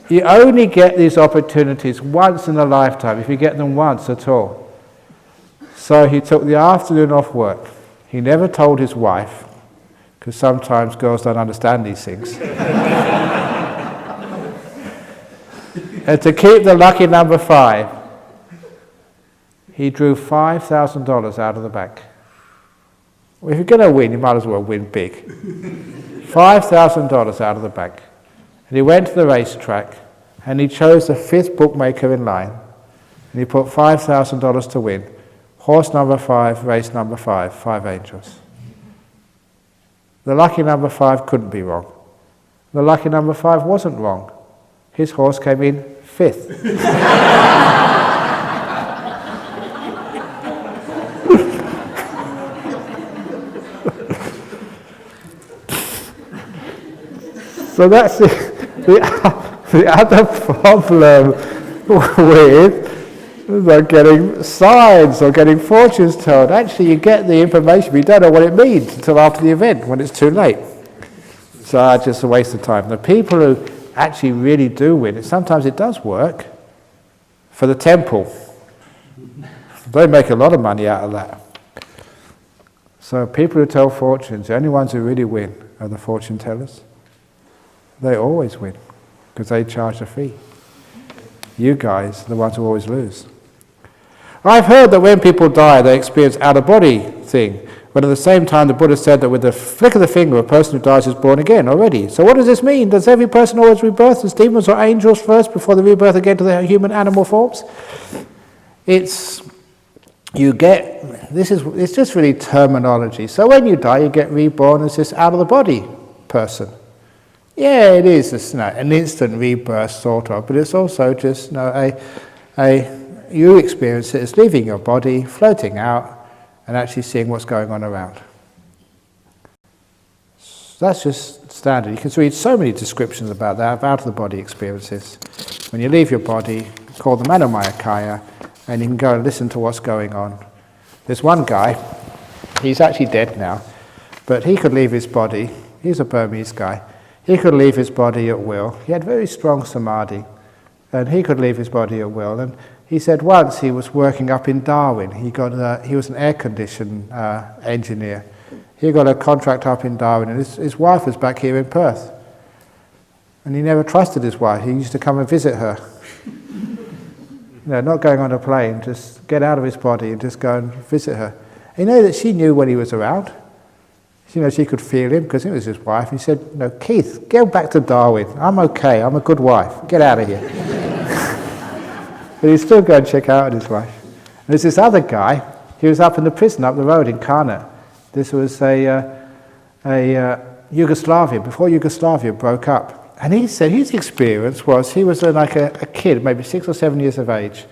S1: You only get these opportunities once in a lifetime, if you get them once at all. So he took the afternoon off work. He never told his wife, because sometimes girls don't understand these things. And to keep the lucky number 5, he drew $5,000 out of the bank. Well, if you're going to win, you might as well win big. $5,000 out of the bank. And he went to the racetrack, and he chose the 5th bookmaker in line, and he put $5,000 to win. Horse number 5, race number 5, 5 angels. The lucky number 5 couldn't be wrong. The lucky number 5 wasn't wrong. His horse came in 5th. So that's the other problem with getting signs or getting fortunes told. Actually, you get the information, but you don't know what it means until after the event, when it's too late. So it's just a waste of time. The people who actually really do win, sometimes it does work for the temple. They make a lot of money out of that. So people who tell fortunes, the only ones who really win are the fortune tellers. They always win, because they charge a fee. You guys are the ones who always lose. I've heard that when people die, they experience out-of-body thing, but at the same time the Buddha said that with the flick of the finger, a person who dies is born again already. So what does this mean? Does every person always rebirth as demons or angels first before they rebirth again to their human animal forms? It's just really terminology. So when you die, you get reborn as this out-of-the-body person. Yeah, it is an instant rebirth sort of, but it's also just you experience it as leaving your body, floating out, and actually seeing what's going on around. So that's just standard. You can read so many descriptions about that, of out-of-the-body experiences. When you leave your body, call them Anomayakaya, and you can go and listen to what's going on. There's one guy, he's actually dead now, but he could leave his body. He's a Burmese guy. He could leave his body at will. He had very strong samadhi, and he could leave his body at will. And he said once he was working up in Darwin. He was an air condition engineer. He got a contract up in Darwin, and his wife was back here in Perth. And he never trusted his wife. He used to come and visit her. Not going on a plane, just get out of his body and just go and visit her. And that she knew when he was around. She could feel him because it was his wife. He said, Keith, go back to Darwin. I'm okay. I'm a good wife. Get out of here. But he'd still go and check out his wife. And there's this other guy. He was up in the prison up the road in Karna. This was a Yugoslavia, before Yugoslavia broke up. And he said his experience was he was like a kid, maybe 6 or 7 years of age,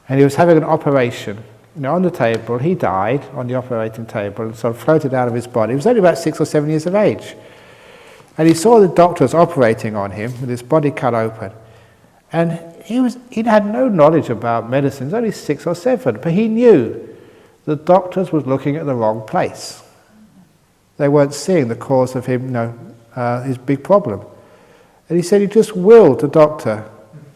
S1: and he was having an operation. On the table, he died on the operating table and sort of floated out of his body. He was only about 6 or 7 years of age. And he saw the doctors operating on him with his body cut open. And he had no knowledge about medicine, he was only 6 or 7, but he knew the doctors was looking at the wrong place. They weren't seeing the cause of him, his big problem. And he said he just willed the doctor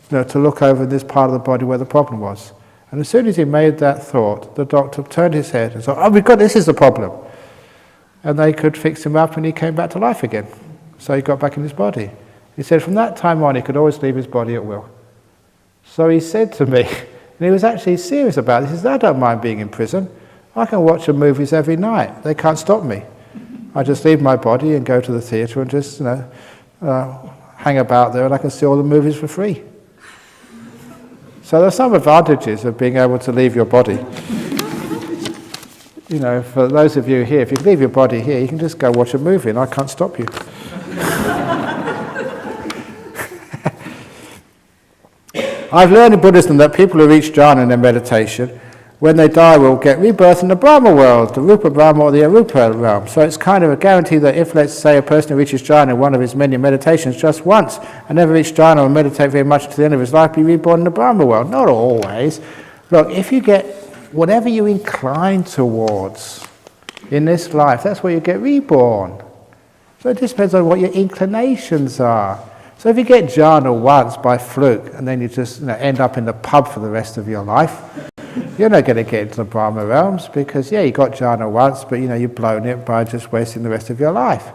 S1: to look over this part of the body where the problem was. And as soon as he made that thought, the doctor turned his head and said, "Oh, this is the problem." And they could fix him up and he came back to life again. So he got back in his body. He said from that time on he could always leave his body at will. So he said to me, and he was actually serious about this, he said, "I don't mind being in prison. I can watch the movies every night. They can't stop me. I just leave my body and go to the theatre and just hang about there and I can see all the movies for free." So there are some advantages of being able to leave your body. For those of you here, if you leave your body here, you can just go watch a movie and I can't stop you. I've learned in Buddhism that people who reach jhana in their meditation, when they die, will get rebirth in the Brahma world, the Rupa Brahma or the Arupa realm. So it's kind of a guarantee that if, let's say, a person who reaches jhana in one of his many meditations just once and never reached jhana or meditate very much to the end of his life, be reborn in the Brahma world. Not always. Look, if you get whatever you incline towards in this life, that's where you get reborn. So it just depends on what your inclinations are. So if you get jhana once by fluke and then you just end up in the pub for the rest of your life, you're not going to get into the Brahma realms because, you got jhana once, but you've blown it by just wasting the rest of your life.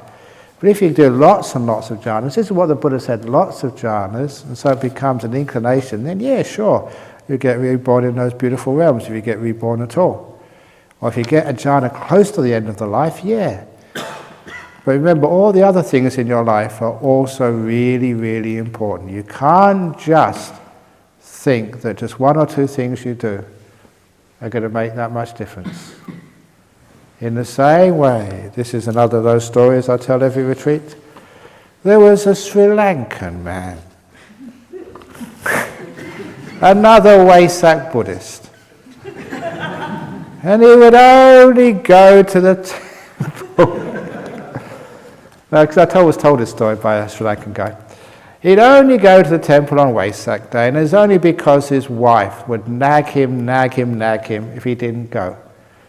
S1: But if you do lots and lots of jhanas, this is what the Buddha said, lots of jhanas, and so it becomes an inclination, then sure, you get reborn in those beautiful realms if you get reborn at all. Or if you get a jhana close to the end of the life, But remember, all the other things in your life are also really, really important. You can't just think that just 1 or 2 things you do are going to make that much difference. In the same way, this is another of those stories I tell every retreat, there was a Sri Lankan man, another Wesak Buddhist, and he would only go to the temple. Because I was told this story by a Sri Lankan guy. He'd only go to the temple on Wesak Day, and it's only because his wife would nag him if he didn't go.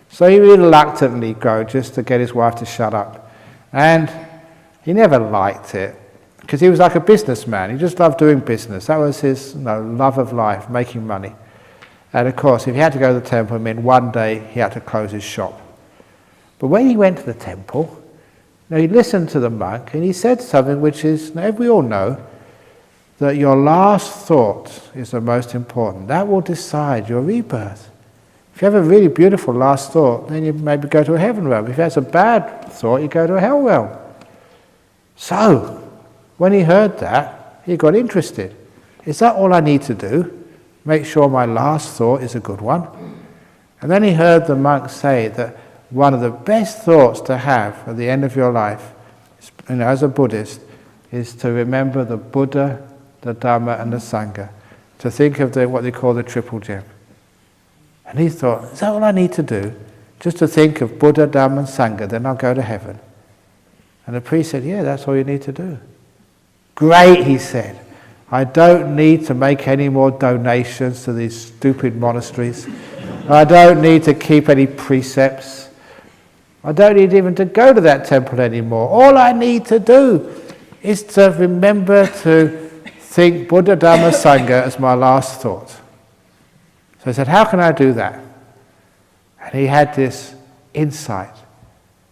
S1: So he reluctantly go just to get his wife to shut up. And he never liked it, because he was like a businessman. He just loved doing business. That was his love of life, making money. And of course, if he had to go to the temple, it meant one day he had to close his shop. But when he went to the temple, he listened to the monk and he said something which is, we all know, that your last thought is the most important. That will decide your rebirth. If you have a really beautiful last thought, then you maybe go to a heaven realm. If that's a bad thought, you go to a hell realm. So, when he heard that, he got interested. Is that all I need to do? Make sure my last thought is a good one? And then he heard the monk say that one of the best thoughts to have at the end of your life, as a Buddhist, is to remember the Buddha, the Dhamma and the Sangha. To think of what they call the triple gem. And he thought, is that all I need to do? Just to think of Buddha, Dhamma and Sangha, then I'll go to heaven. And the priest said, that's all you need to do. Great, he said. I don't need to make any more donations to these stupid monasteries. I don't need to keep any precepts. I don't need even to go to that temple anymore. All I need to do is to remember to think Buddha, Dhamma, Sangha as my last thought. So he said, how can I do that? And he had this insight,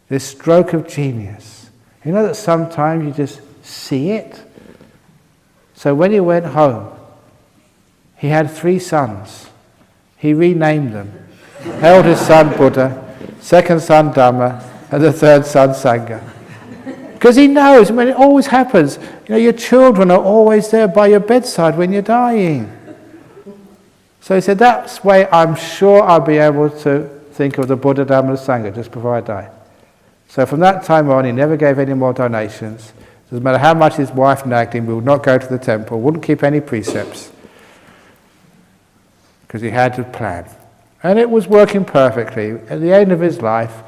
S1: this stroke of genius. You know that sometimes you just see it? So when he went home, he had 3 sons. He renamed them. Eldest son Buddha, second son Dhamma, and the third son Sangha. Because he knows, it always happens. Your children are always there by your bedside when you're dying. So he said, that's the way I'm sure I'll be able to think of the Buddha, Dhamma, and Sangha just before I die. So from that time on, he never gave any more donations. Doesn't matter how much his wife nagged him, he would not go to the temple, wouldn't keep any precepts. Because he had to plan. And it was working perfectly. At the end of his life,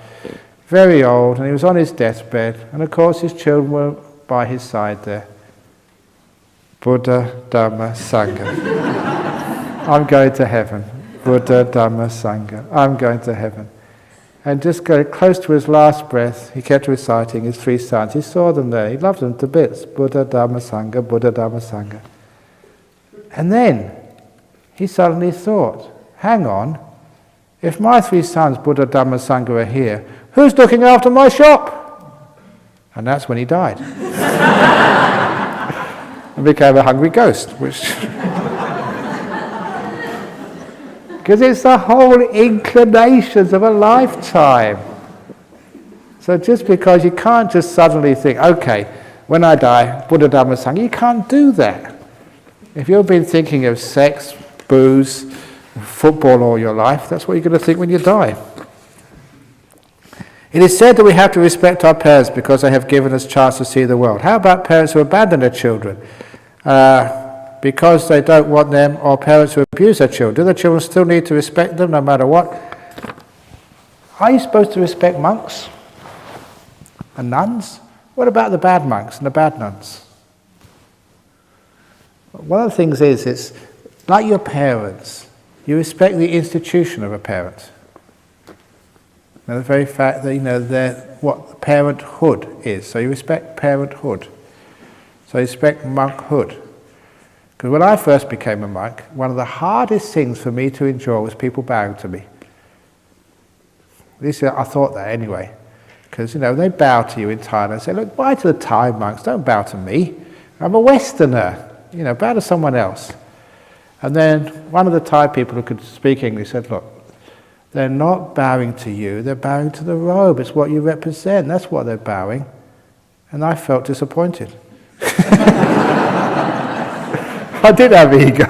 S1: very old, and he was on his deathbed, and of course his children were by his side there. Buddha, Dhamma, Sangha. I'm going to heaven. Buddha, Dhamma, Sangha. I'm going to heaven. And just go close to his last breath, he kept reciting his 3 sons. He saw them there. He loved them to bits. Buddha, Dhamma, Sangha. Buddha, Dhamma, Sangha. And then he suddenly thought, hang on, if my 3 sons, Buddha, Dhamma, Sangha, are here, who's looking after my shop? And that's when he died. And became a hungry ghost, which... Because it's the whole inclinations of a lifetime. So just because you can't just suddenly think, okay, when I die, Buddha, Dhamma, Sangha, you can't do that. If you've been thinking of sex, booze, football all your life, that's what you're going to think when you die. It is said that we have to respect our parents because they have given us a chance to see the world. How about parents who abandon their children because they don't want them, or parents who abuse their children? Do the children still need to respect them no matter what? Are you supposed to respect monks and nuns? What about the bad monks and the bad nuns? One of the things is, it's like your parents. You respect the institution of a parent. Now, the very fact that, they're what parenthood is. So you respect parenthood. So you respect monkhood. Because when I first became a monk, one of the hardest things for me to endure was people bowing to me. At least I thought that anyway. Because, they bow to you in Thailand and say, look, bow to the Thai monks, don't bow to me. I'm a Westerner. Bow to someone else. And then one of the Thai people who could speak English said, look, they're not bowing to you, they're bowing to the robe. It's. What you represent. That's what they're bowing. And I felt disappointed. I did have ego.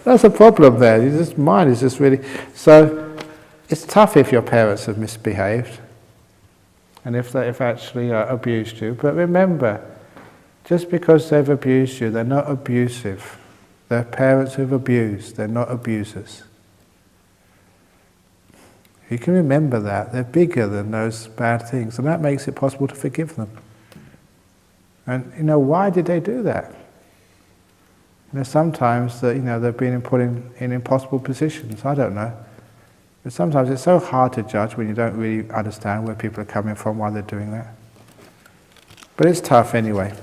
S1: That's a problem there. Mine is just really... So it's tough if your parents have misbehaved and if they've actually abused you. But remember, just because they've abused you, they're not abusive. They're parents who've abused. They're not abusers. You can remember that. They're bigger than those bad things, and that makes it possible to forgive them. And, why did they do that? Sometimes that they've been put in impossible positions. I don't know. But sometimes it's so hard to judge when you don't really understand where people are coming from, why they're doing that. But it's tough anyway.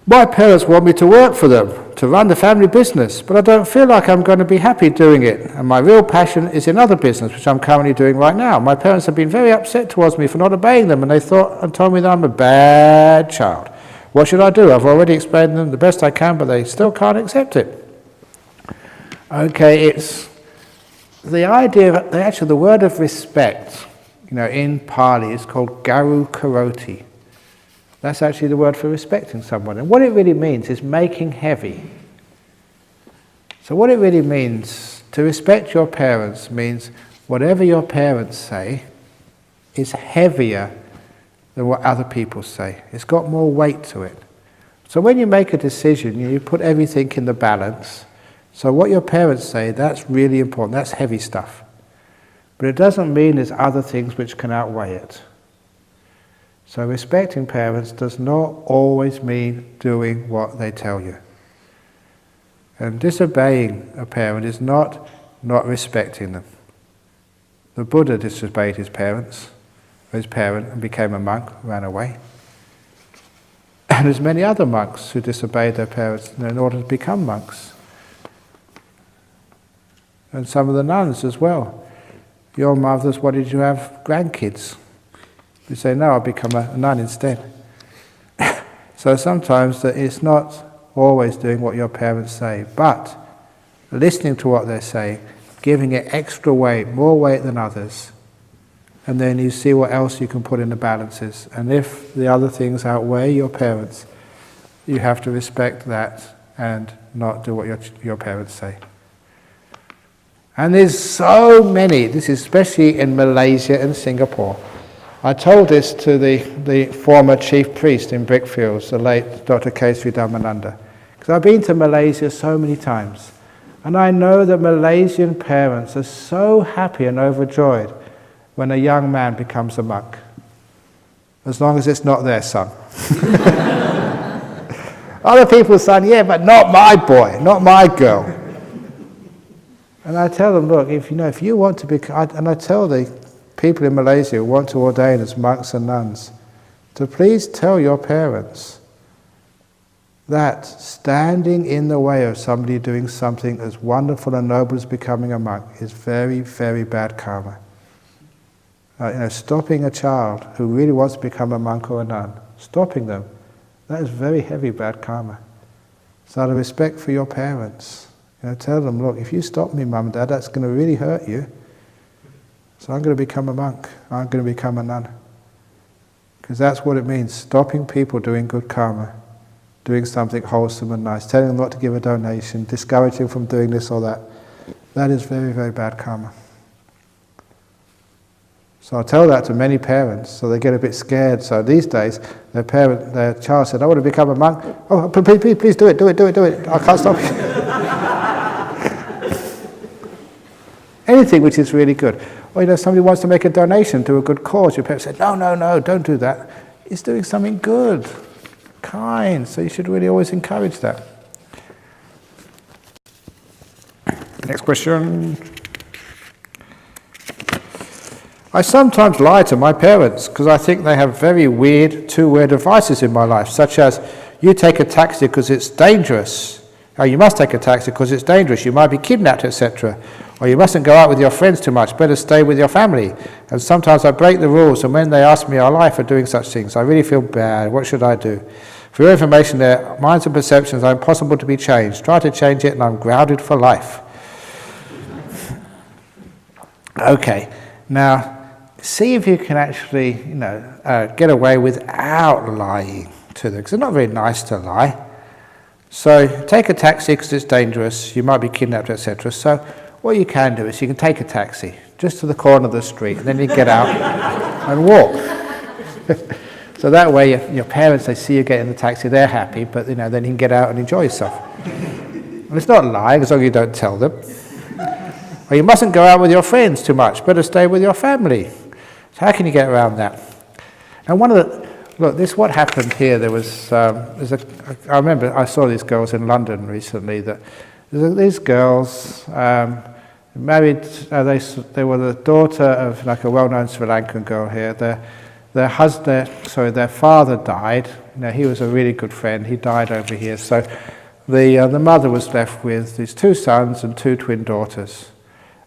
S1: My parents want me to work for them, to run the family business, but I don't feel like I'm going to be happy doing it. And my real passion is in other business, which I'm currently doing right now. My parents have been very upset towards me for not obeying them, and they thought and told me that I'm a bad child. What should I do? I've already explained to them the best I can, but they still can't accept it. Okay, it's the idea of, actually the word of respect, in Pali is called garu karoti. That's actually the word for respecting someone. And what it really means is making heavy. So what it really means, to respect your parents, means whatever your parents say is heavier than what other people say. It's got more weight to it. So when you make a decision, you put everything in the balance. So what your parents say, that's really important. That's heavy stuff. But it doesn't mean there's other things which can outweigh it. So respecting parents does not always mean doing what they tell you. And disobeying a parent is not respecting them. The Buddha disobeyed his parent, and became a monk, ran away. And there's many other monks who disobeyed their parents in order to become monks. And some of the nuns as well. Your mothers wanted you to have grandkids. You say, no, I'll become a nun instead. So sometimes it's not always doing what your parents say, but listening to what they're saying, giving it extra weight, more weight than others, and then you see what else you can put in the balances. And if the other things outweigh your parents, you have to respect that and not do what your parents say. And there's so many, this is especially in Malaysia and Singapore. I told this to the former chief priest in Brickfields, the late Dr. Kesri Dhammananda, because I've been to Malaysia so many times. And I know that Malaysian parents are so happy and overjoyed when a young man becomes a monk, as long as it's not their son. Other people's son, yeah, but not my boy, not my girl. And I tell them, look, if you want to become, and I tell the people in Malaysia who want to ordain as monks and nuns, to please tell your parents that standing in the way of somebody doing something as wonderful and noble as becoming a monk is very, very bad karma. Stopping a child who really wants to become a monk or a nun, stopping them, that is very heavy bad karma. So out of respect for your parents, tell them, look, if you stop me, Mum and Dad, that's going to really hurt you. So I'm going to become a monk, I'm going to become a nun. Because that's what it means, stopping people doing good karma, doing something wholesome and nice, telling them not to give a donation, discouraging from doing this or that. That is very, very bad karma. So I tell that to many parents, so they get a bit scared. So these days, their child said, I want to become a monk. Oh, please do it. I can't stop you. Anything which is really good. Or somebody wants to make a donation to a good cause. Your parents say, no, don't do that. It's doing something good, kind. So you should really always encourage that. Next question. I sometimes lie to my parents because I think they have very weird two-word advices in my life, such as, you take a taxi because it's dangerous. Oh, you must take a taxi because it's dangerous. You might be kidnapped, etc. Or you mustn't go out with your friends too much. Better stay with your family. And sometimes I break the rules, and when they ask me, I lie for doing such things. I really feel bad. What should I do? For your information, their minds and perceptions are impossible to be changed. Try to change it, and I'm grounded for life. Okay, now, see if you can actually, get away without lying to them, because it's not very nice to lie. So take a taxi because it's dangerous, you might be kidnapped, etc. So what you can do is you can take a taxi just to the corner of the street, and then you get out and walk. So that way your parents, they see you get in the taxi, they're happy, but then you can get out and enjoy yourself. And it's not lying as long as you don't tell them. Or you mustn't go out with your friends too much, better stay with your family. So how can you get around that? And this is what happened here. There was, I remember I saw these girls in London recently. These girls married. They were the daughter of a well-known Sri Lankan girl here. Their father died. He was a really good friend. He died over here. So the mother was left with these 2 sons and 2 twin daughters.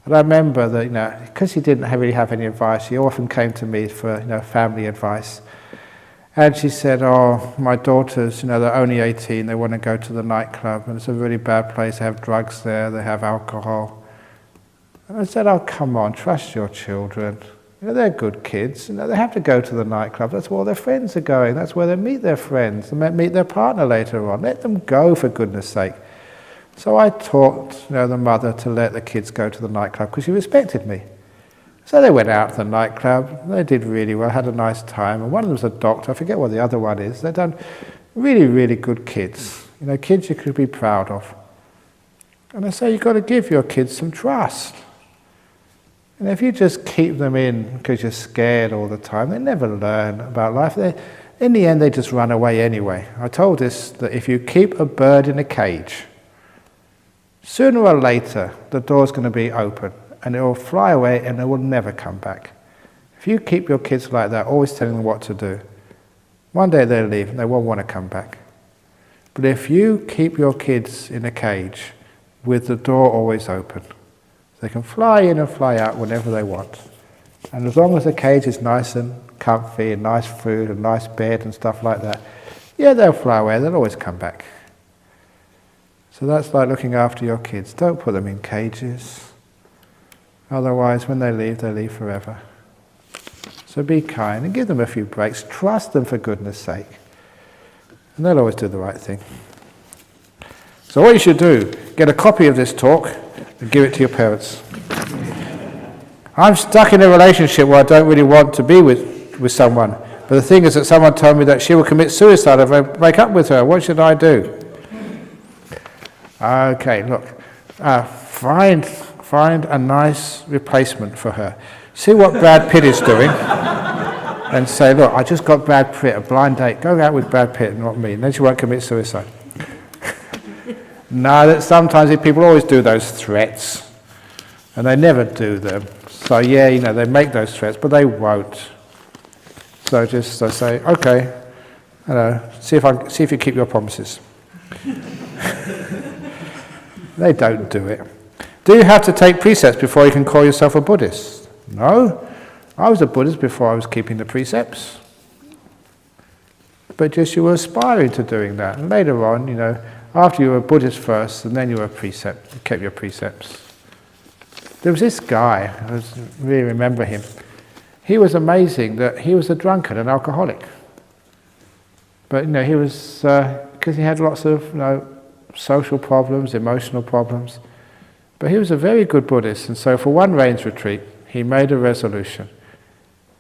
S1: And I remember that, because he didn't really have any advice, he often came to me for, family advice. And she said, oh, my daughters, they're only 18, they want to go to the nightclub, and it's a really bad place, they have drugs there, they have alcohol. And I said, oh, come on, trust your children. They're good kids, they have to go to the nightclub, that's where all their friends are going, that's where they meet their friends, they meet their partner later on. Let them go, for goodness sake. So I taught the mother to let the kids go to the nightclub because she respected me. So they went out to the nightclub, they did really well, had a nice time, and one of them was a doctor, I forget what the other one is. They've done really, really good kids, kids you could be proud of. And I say you've got to give your kids some trust. And if you just keep them in because you're scared all the time, they never learn about life. In the end, they just run away anyway. I told this that if you keep a bird in a cage, sooner or later, the door's going to be open, and it will fly away, and it will never come back. If you keep your kids like that, always telling them what to do, one day they'll leave, and they won't want to come back. But if you keep your kids in a cage with the door always open, they can fly in and fly out whenever they want. And as long as the cage is nice and comfy, and nice food, and nice bed, and stuff like that, they'll fly away, they'll always come back. So that's like looking after your kids. Don't put them in cages. Otherwise, when they leave forever. So be kind and give them a few breaks. Trust them, for goodness sake. And they'll always do the right thing. So what you should do, get a copy of this talk and give it to your parents. I'm stuck in a relationship where I don't really want to be with someone. But the thing is that someone told me that she will commit suicide if I break up with her. What should I do? Okay, look, find a nice replacement for her. See what Brad Pitt is doing, and say, look, I just got Brad Pitt, a blind date. Go out with Brad Pitt, not me. And then she won't commit suicide. No, that sometimes people always do those threats, and they never do them. So yeah, they make those threats, but they won't. So just say, okay, see if you keep your promises. They don't do it. Do you have to take precepts before you can call yourself a Buddhist? No. I was a Buddhist before I was keeping the precepts. But just you were aspiring to doing that. And later on, after you were a Buddhist first, and then you were a precept, you kept your precepts. There was this guy, I really remember him. He was amazing that he was a drunkard, an alcoholic. But he was, because he had lots of social problems, emotional problems. But he was a very good Buddhist, and so for one rains retreat, he made a resolution.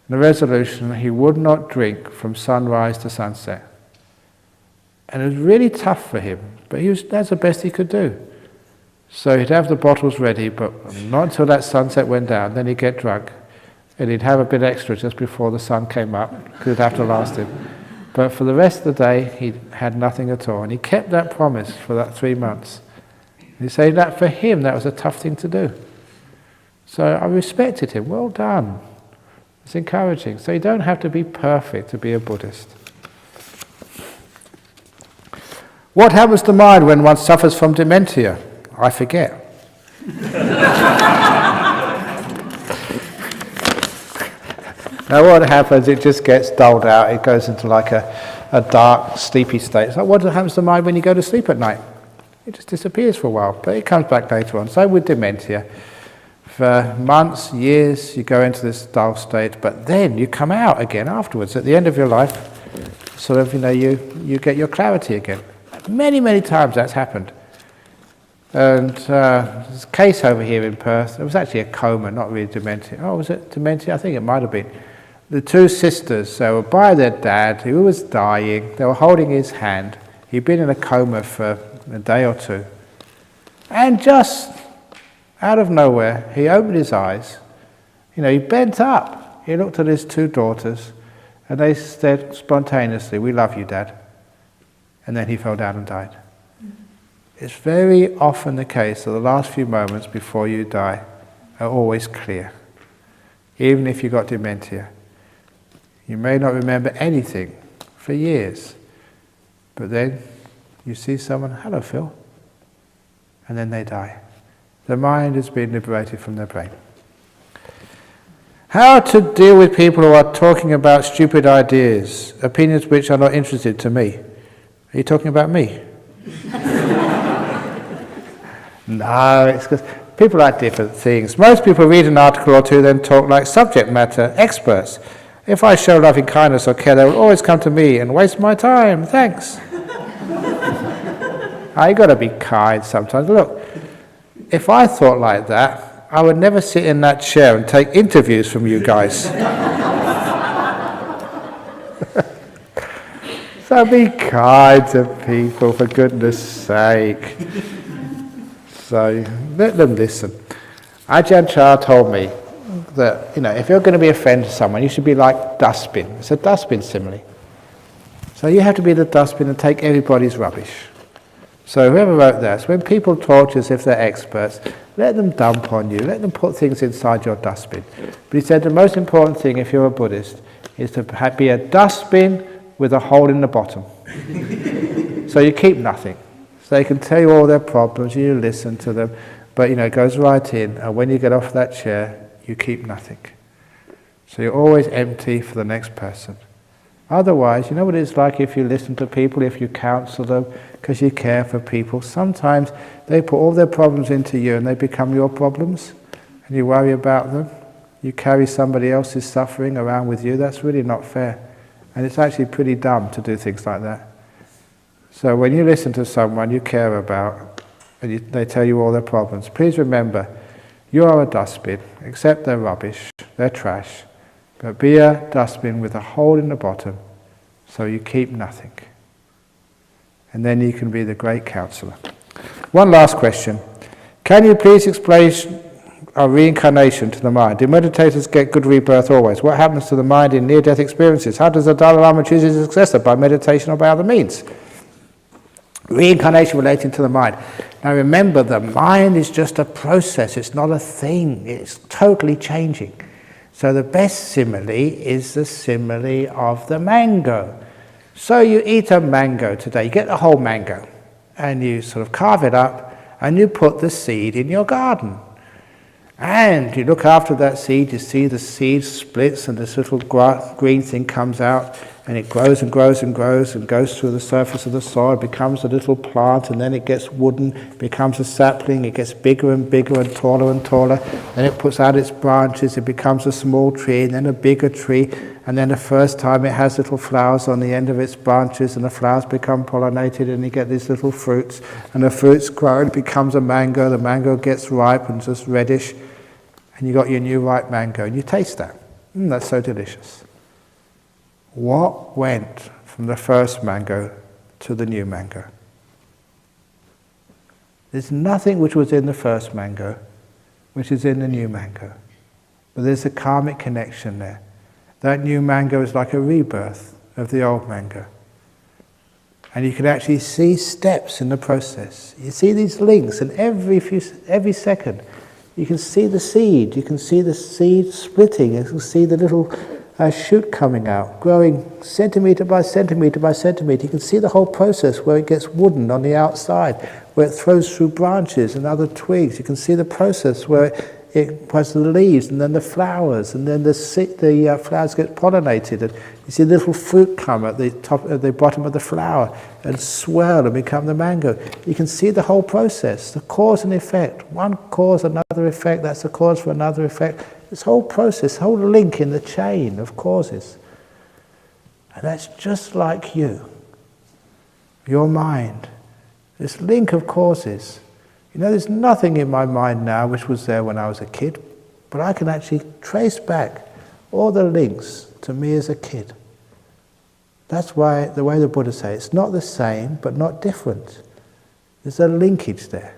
S1: The resolution, he would not drink from sunrise to sunset. And it was really tough for him, but that's the best he could do. So he'd have the bottles ready, but not until that sunset went down. Then he'd get drunk, and he'd have a bit extra just before the sun came up, because it'd have to last him. But for the rest of the day, he had nothing at all. And he kept that promise for that 3 months. He said that for him, that was a tough thing to do. So I respected him. Well done. It's encouraging. So you don't have to be perfect to be a Buddhist. What happens to mind when one suffers from dementia? I forget. Now what happens, it just gets dulled out. It goes into like a dark, sleepy state. It's like, what happens to mind when you go to sleep at night? It just disappears for a while, but it comes back later on. Same with dementia. For months, years, you go into this dull state, but then you come out again afterwards. At the end of your life, sort of, you get your clarity again. Many, many times that's happened. And there's a case over here in Perth. It was actually a coma, not really dementia. Oh, was it dementia? I think it might have been. The two sisters, they were by their dad, who was dying. They were holding his hand. He'd been in a coma for a day or two. And just out of nowhere, he opened his eyes. He bent up. He looked at his two daughters, and they said spontaneously, "We love you, Dad." And then he fell down and died. It's very often the case that the last few moments before you die are always clear. Even if you've got dementia. You may not remember anything for years, but then you see someone, "Hello, Phil," and then they die. The mind has been liberated from their brain. How to deal with people who are talking about stupid ideas, opinions which are not interested to me. Are you talking about me? No, it's because people like different things. Most people read an article or two, then talk like subject matter experts. If I show loving kindness or care, they will always come to me and waste my time. Thanks. You've got to be kind sometimes. Look, if I thought like that, I would never sit in that chair and take interviews from you guys. So be kind to people, for goodness sake. So let them listen. Ajahn told me that, if you're going to be a friend to someone, you should be like dustbin. It's a dustbin simile. So you have to be the dustbin and take everybody's rubbish. So whoever wrote that, so when people talk to you as if they're experts, let them dump on you, let them put things inside your dustbin. But he said the most important thing, if you're a Buddhist, is to be a dustbin with a hole in the bottom. So you keep nothing. So they can tell you all their problems, you listen to them, but it goes right in, and when you get off that chair, you keep nothing. So you're always empty for the next person. Otherwise, you know what it's like if you listen to people, if you counsel them, because you care for people. Sometimes they put all their problems into you and they become your problems, and you worry about them. You carry somebody else's suffering around with you. That's really not fair. And it's actually pretty dumb to do things like that. So when you listen to someone you care about, and they tell you all their problems, please remember, you are a dustbin. Accept their rubbish, their trash, but be a dustbin with a hole in the bottom, so you keep nothing. And then you can be the great counsellor. One last question. Can you please explain reincarnation to the mind? Do meditators get good rebirth always? What happens to the mind in near-death experiences? How does the Dalai Lama choose his successor? By meditation or by other means? Reincarnation relating to the mind. Now remember, the mind is just a process, it's not a thing, it's totally changing. So the best simile is the simile of the mango. So you eat a mango today, you get the whole mango, and you sort of carve it up, and you put the seed in your garden. And you look after that seed, you see the seed splits and this little green thing comes out, and it grows and grows and grows and goes through the surface of the soil, becomes a little plant, and then it gets wooden, becomes a sapling, it gets bigger and bigger and taller, then it puts out its branches, it becomes a small tree, and then a bigger tree, and then the first time it has little flowers on the end of its branches, and the flowers become pollinated, and you get these little fruits, and the fruits grow and it becomes a mango, the mango gets ripe and just reddish, and you got your new ripe mango, and you taste that. That's so delicious. What went from the first mango to the new mango? There's nothing which was in the first mango which is in the new mango. But there's a karmic connection there. That new mango is like a rebirth of the old mango. And you can actually see steps in the process. You see these links, and every second you can see the seed. You can see the seed splitting. You can see the little shoot coming out, growing centimetre by centimetre by centimetre. You can see the whole process where it gets wooden on the outside, where it throws through branches and other twigs. You can see the process where it has the leaves and then the flowers, and then the flowers get pollinated, and you see the little fruit come at the bottom of the flower and swell and become the mango. You can see the whole process, the cause and effect. One cause, another effect, that's the cause for another effect. This whole process, whole link in the chain of causes. And that's just like you, your mind, this link of causes. You know, there's nothing in my mind now which was there when I was a kid, but I can actually trace back all the links to me as a kid. That's why, the way the Buddha says, it's not the same, but not different. There's a linkage there.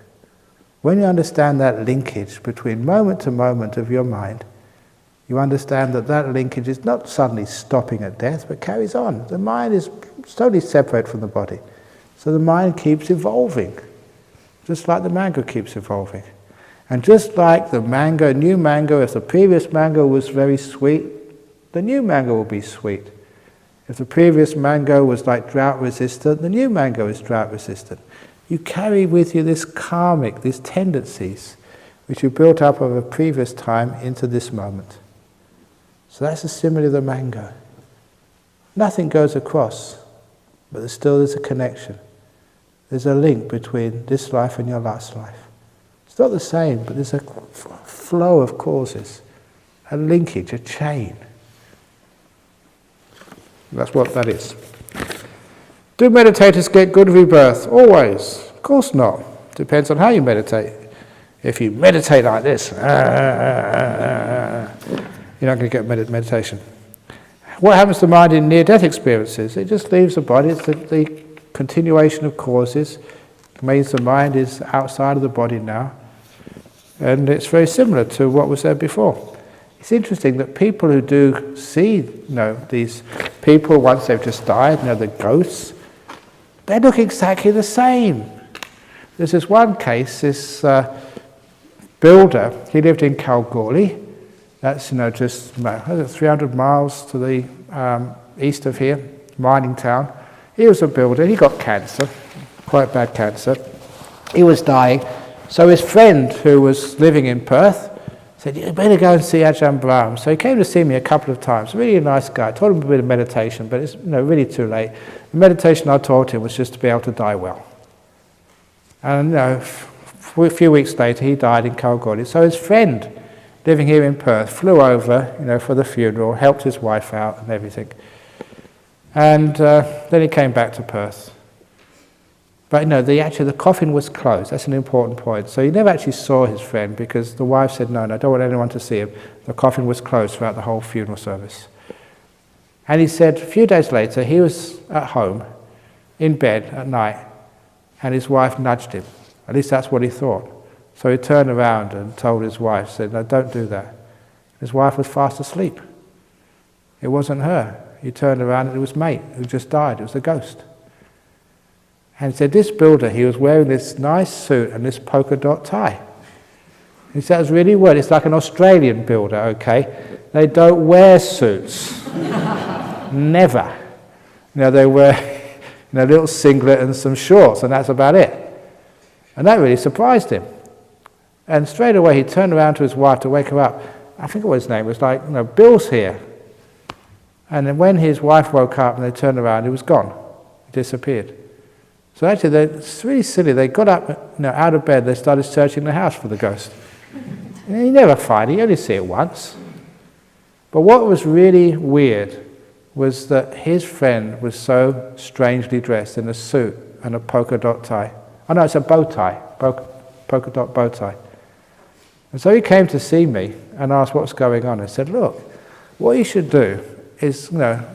S1: When you understand that linkage between moment to moment of your mind, you understand that that linkage is not suddenly stopping at death, but carries on. The mind is totally separate from the body. So the mind keeps evolving, just like the mango keeps evolving. And just like the mango, new mango, if the previous mango was very sweet, the new mango will be sweet. If the previous mango was like drought resistant, the new mango is drought resistant. You carry with you this karmic, these tendencies, which you built up over a previous time into this moment. So that's the simile of the mango. Nothing goes across, but there's a connection. There's a link between this life and your last life. It's not the same, but there's a flow of causes, a linkage, a chain. That's what that is. Do meditators get good rebirth? Always. Of course not. Depends on how you meditate. If you meditate like this, you're not going to get meditation. What happens to the mind in near-death experiences? It just leaves the body. It's the continuation of causes. It means the mind is outside of the body now. And it's very similar to what was said before. It's interesting that people who do see, these people once they've just died, the ghosts, they look exactly the same. There's this one case, this builder, he lived in Kalgoorlie. That's, just 300 miles to the east of here, mining town. He was a builder, he got cancer, quite bad cancer. He was dying. So his friend, who was living in Perth, said, you better go and see Ajahn Brahm. So he came to see me a couple of times. Really a nice guy. I taught him a bit of meditation, but it's really too late. The meditation I taught him was just to be able to die well. And a few weeks later he died in Kalgoorlie. So his friend, living here in Perth, flew over, for the funeral, helped his wife out and everything. And then he came back to Perth. But the coffin was closed. That's an important point. So he never actually saw his friend because the wife said, no, I don't want anyone to see him. The coffin was closed throughout the whole funeral service. And he said a few days later, he was at home, in bed at night, and his wife nudged him. At least that's what he thought. So he turned around and told his wife, said, no, don't do that. His wife was fast asleep. It wasn't her. He turned around and it was mate who just died. It was a ghost. And he said, this builder, he was wearing this nice suit and this polka dot tie. He said, that's really weird. It's like an Australian builder, okay? They don't wear suits. Never. They wear a little singlet and some shorts, and that's about it. And that really surprised him. And straight away he turned around to his wife to wake her up. I think what his name was, like, Bill's here. And then when his wife woke up and they turned around, he was gone. He disappeared. So actually, it's really silly. They got up, out of bed, they started searching the house for the ghost. And you never find it, you only see it once. But what was really weird was that his friend was so strangely dressed in a suit and a polka dot tie. Oh no, it's a bow tie, polka dot bow tie. And so he came to see me and asked what's going on. I said, look, what you should do is, a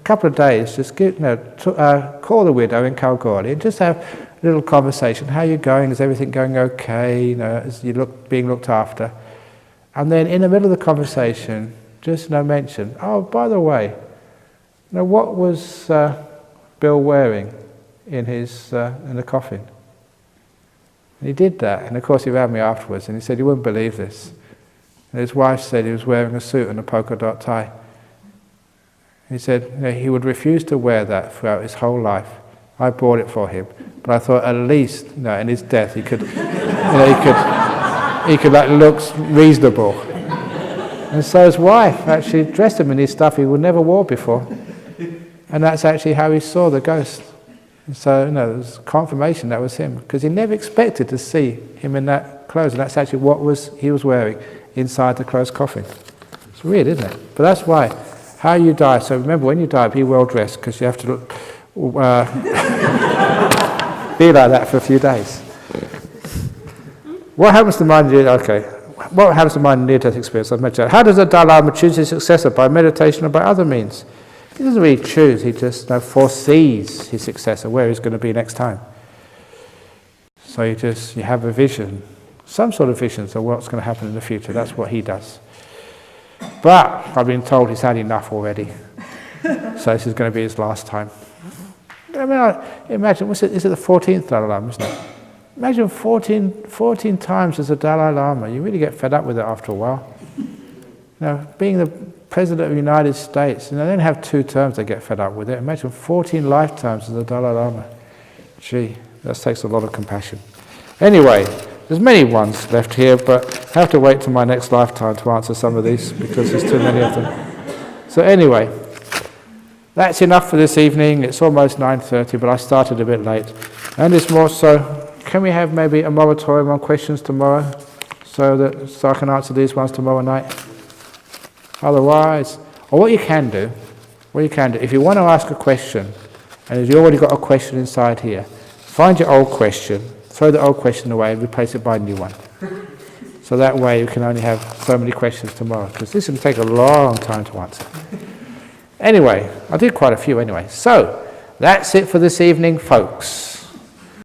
S1: couple of days, just call the widow in Kalgoorlie and just have a little conversation. How are you going? Is everything going okay? Is you being looked after? And then in the middle of the conversation, just mention, oh, by the way, what was Bill wearing in the coffin? And he did that, and of course he rang me afterwards, and he said, you wouldn't believe this. And his wife said he was wearing a suit and a polka dot tie. He said he would refuse to wear that throughout his whole life. I bought it for him, but I thought at least, in his death, he could, he could look reasonable. And so his wife actually dressed him in his stuff he would never wore before, and that's actually how he saw the ghost. And so, there was confirmation that was him, because he never expected to see him in that clothes, and that's actually what he was wearing inside the closed coffin. It's weird, isn't it? But that's why. How you die, so remember when you die, be well dressed, because you have to be like that for a few days. What happens to mind? What happens to mind in near-death experience? I've mentioned. How does a Dalai Lama choose his successor, by meditation or by other means? He doesn't really choose. He just foresees his successor, where he's going to be next time. So you have a vision, some sort of visions of what's going to happen in the future. That's what he does. But I've been told he's had enough already, so this is going to be his last time. Imagine, is it the 14th Dalai Lama, isn't it? Imagine 14 times as a Dalai Lama. You really get fed up with it after a while. Being the President of the United States, they don't have 2 terms, they get fed up with it. Imagine 14 lifetimes as a Dalai Lama. Gee, that takes a lot of compassion. Anyway, there's many ones left here, but I have to wait till my next lifetime to answer some of these because there's too many of them. So anyway, that's enough for this evening. It's almost 9:30, but I started a bit late. And it's more so, can we have maybe a moratorium on questions tomorrow so I can answer these ones tomorrow night? Otherwise, or what you can do, if you want to ask a question, and if you've already got a question inside here, find your old question, throw the old question away and replace it by a new one. So that way you can only have so many questions tomorrow, because this will take a long time to answer. Anyway, I did quite a few anyway. So, that's it for this evening, folks.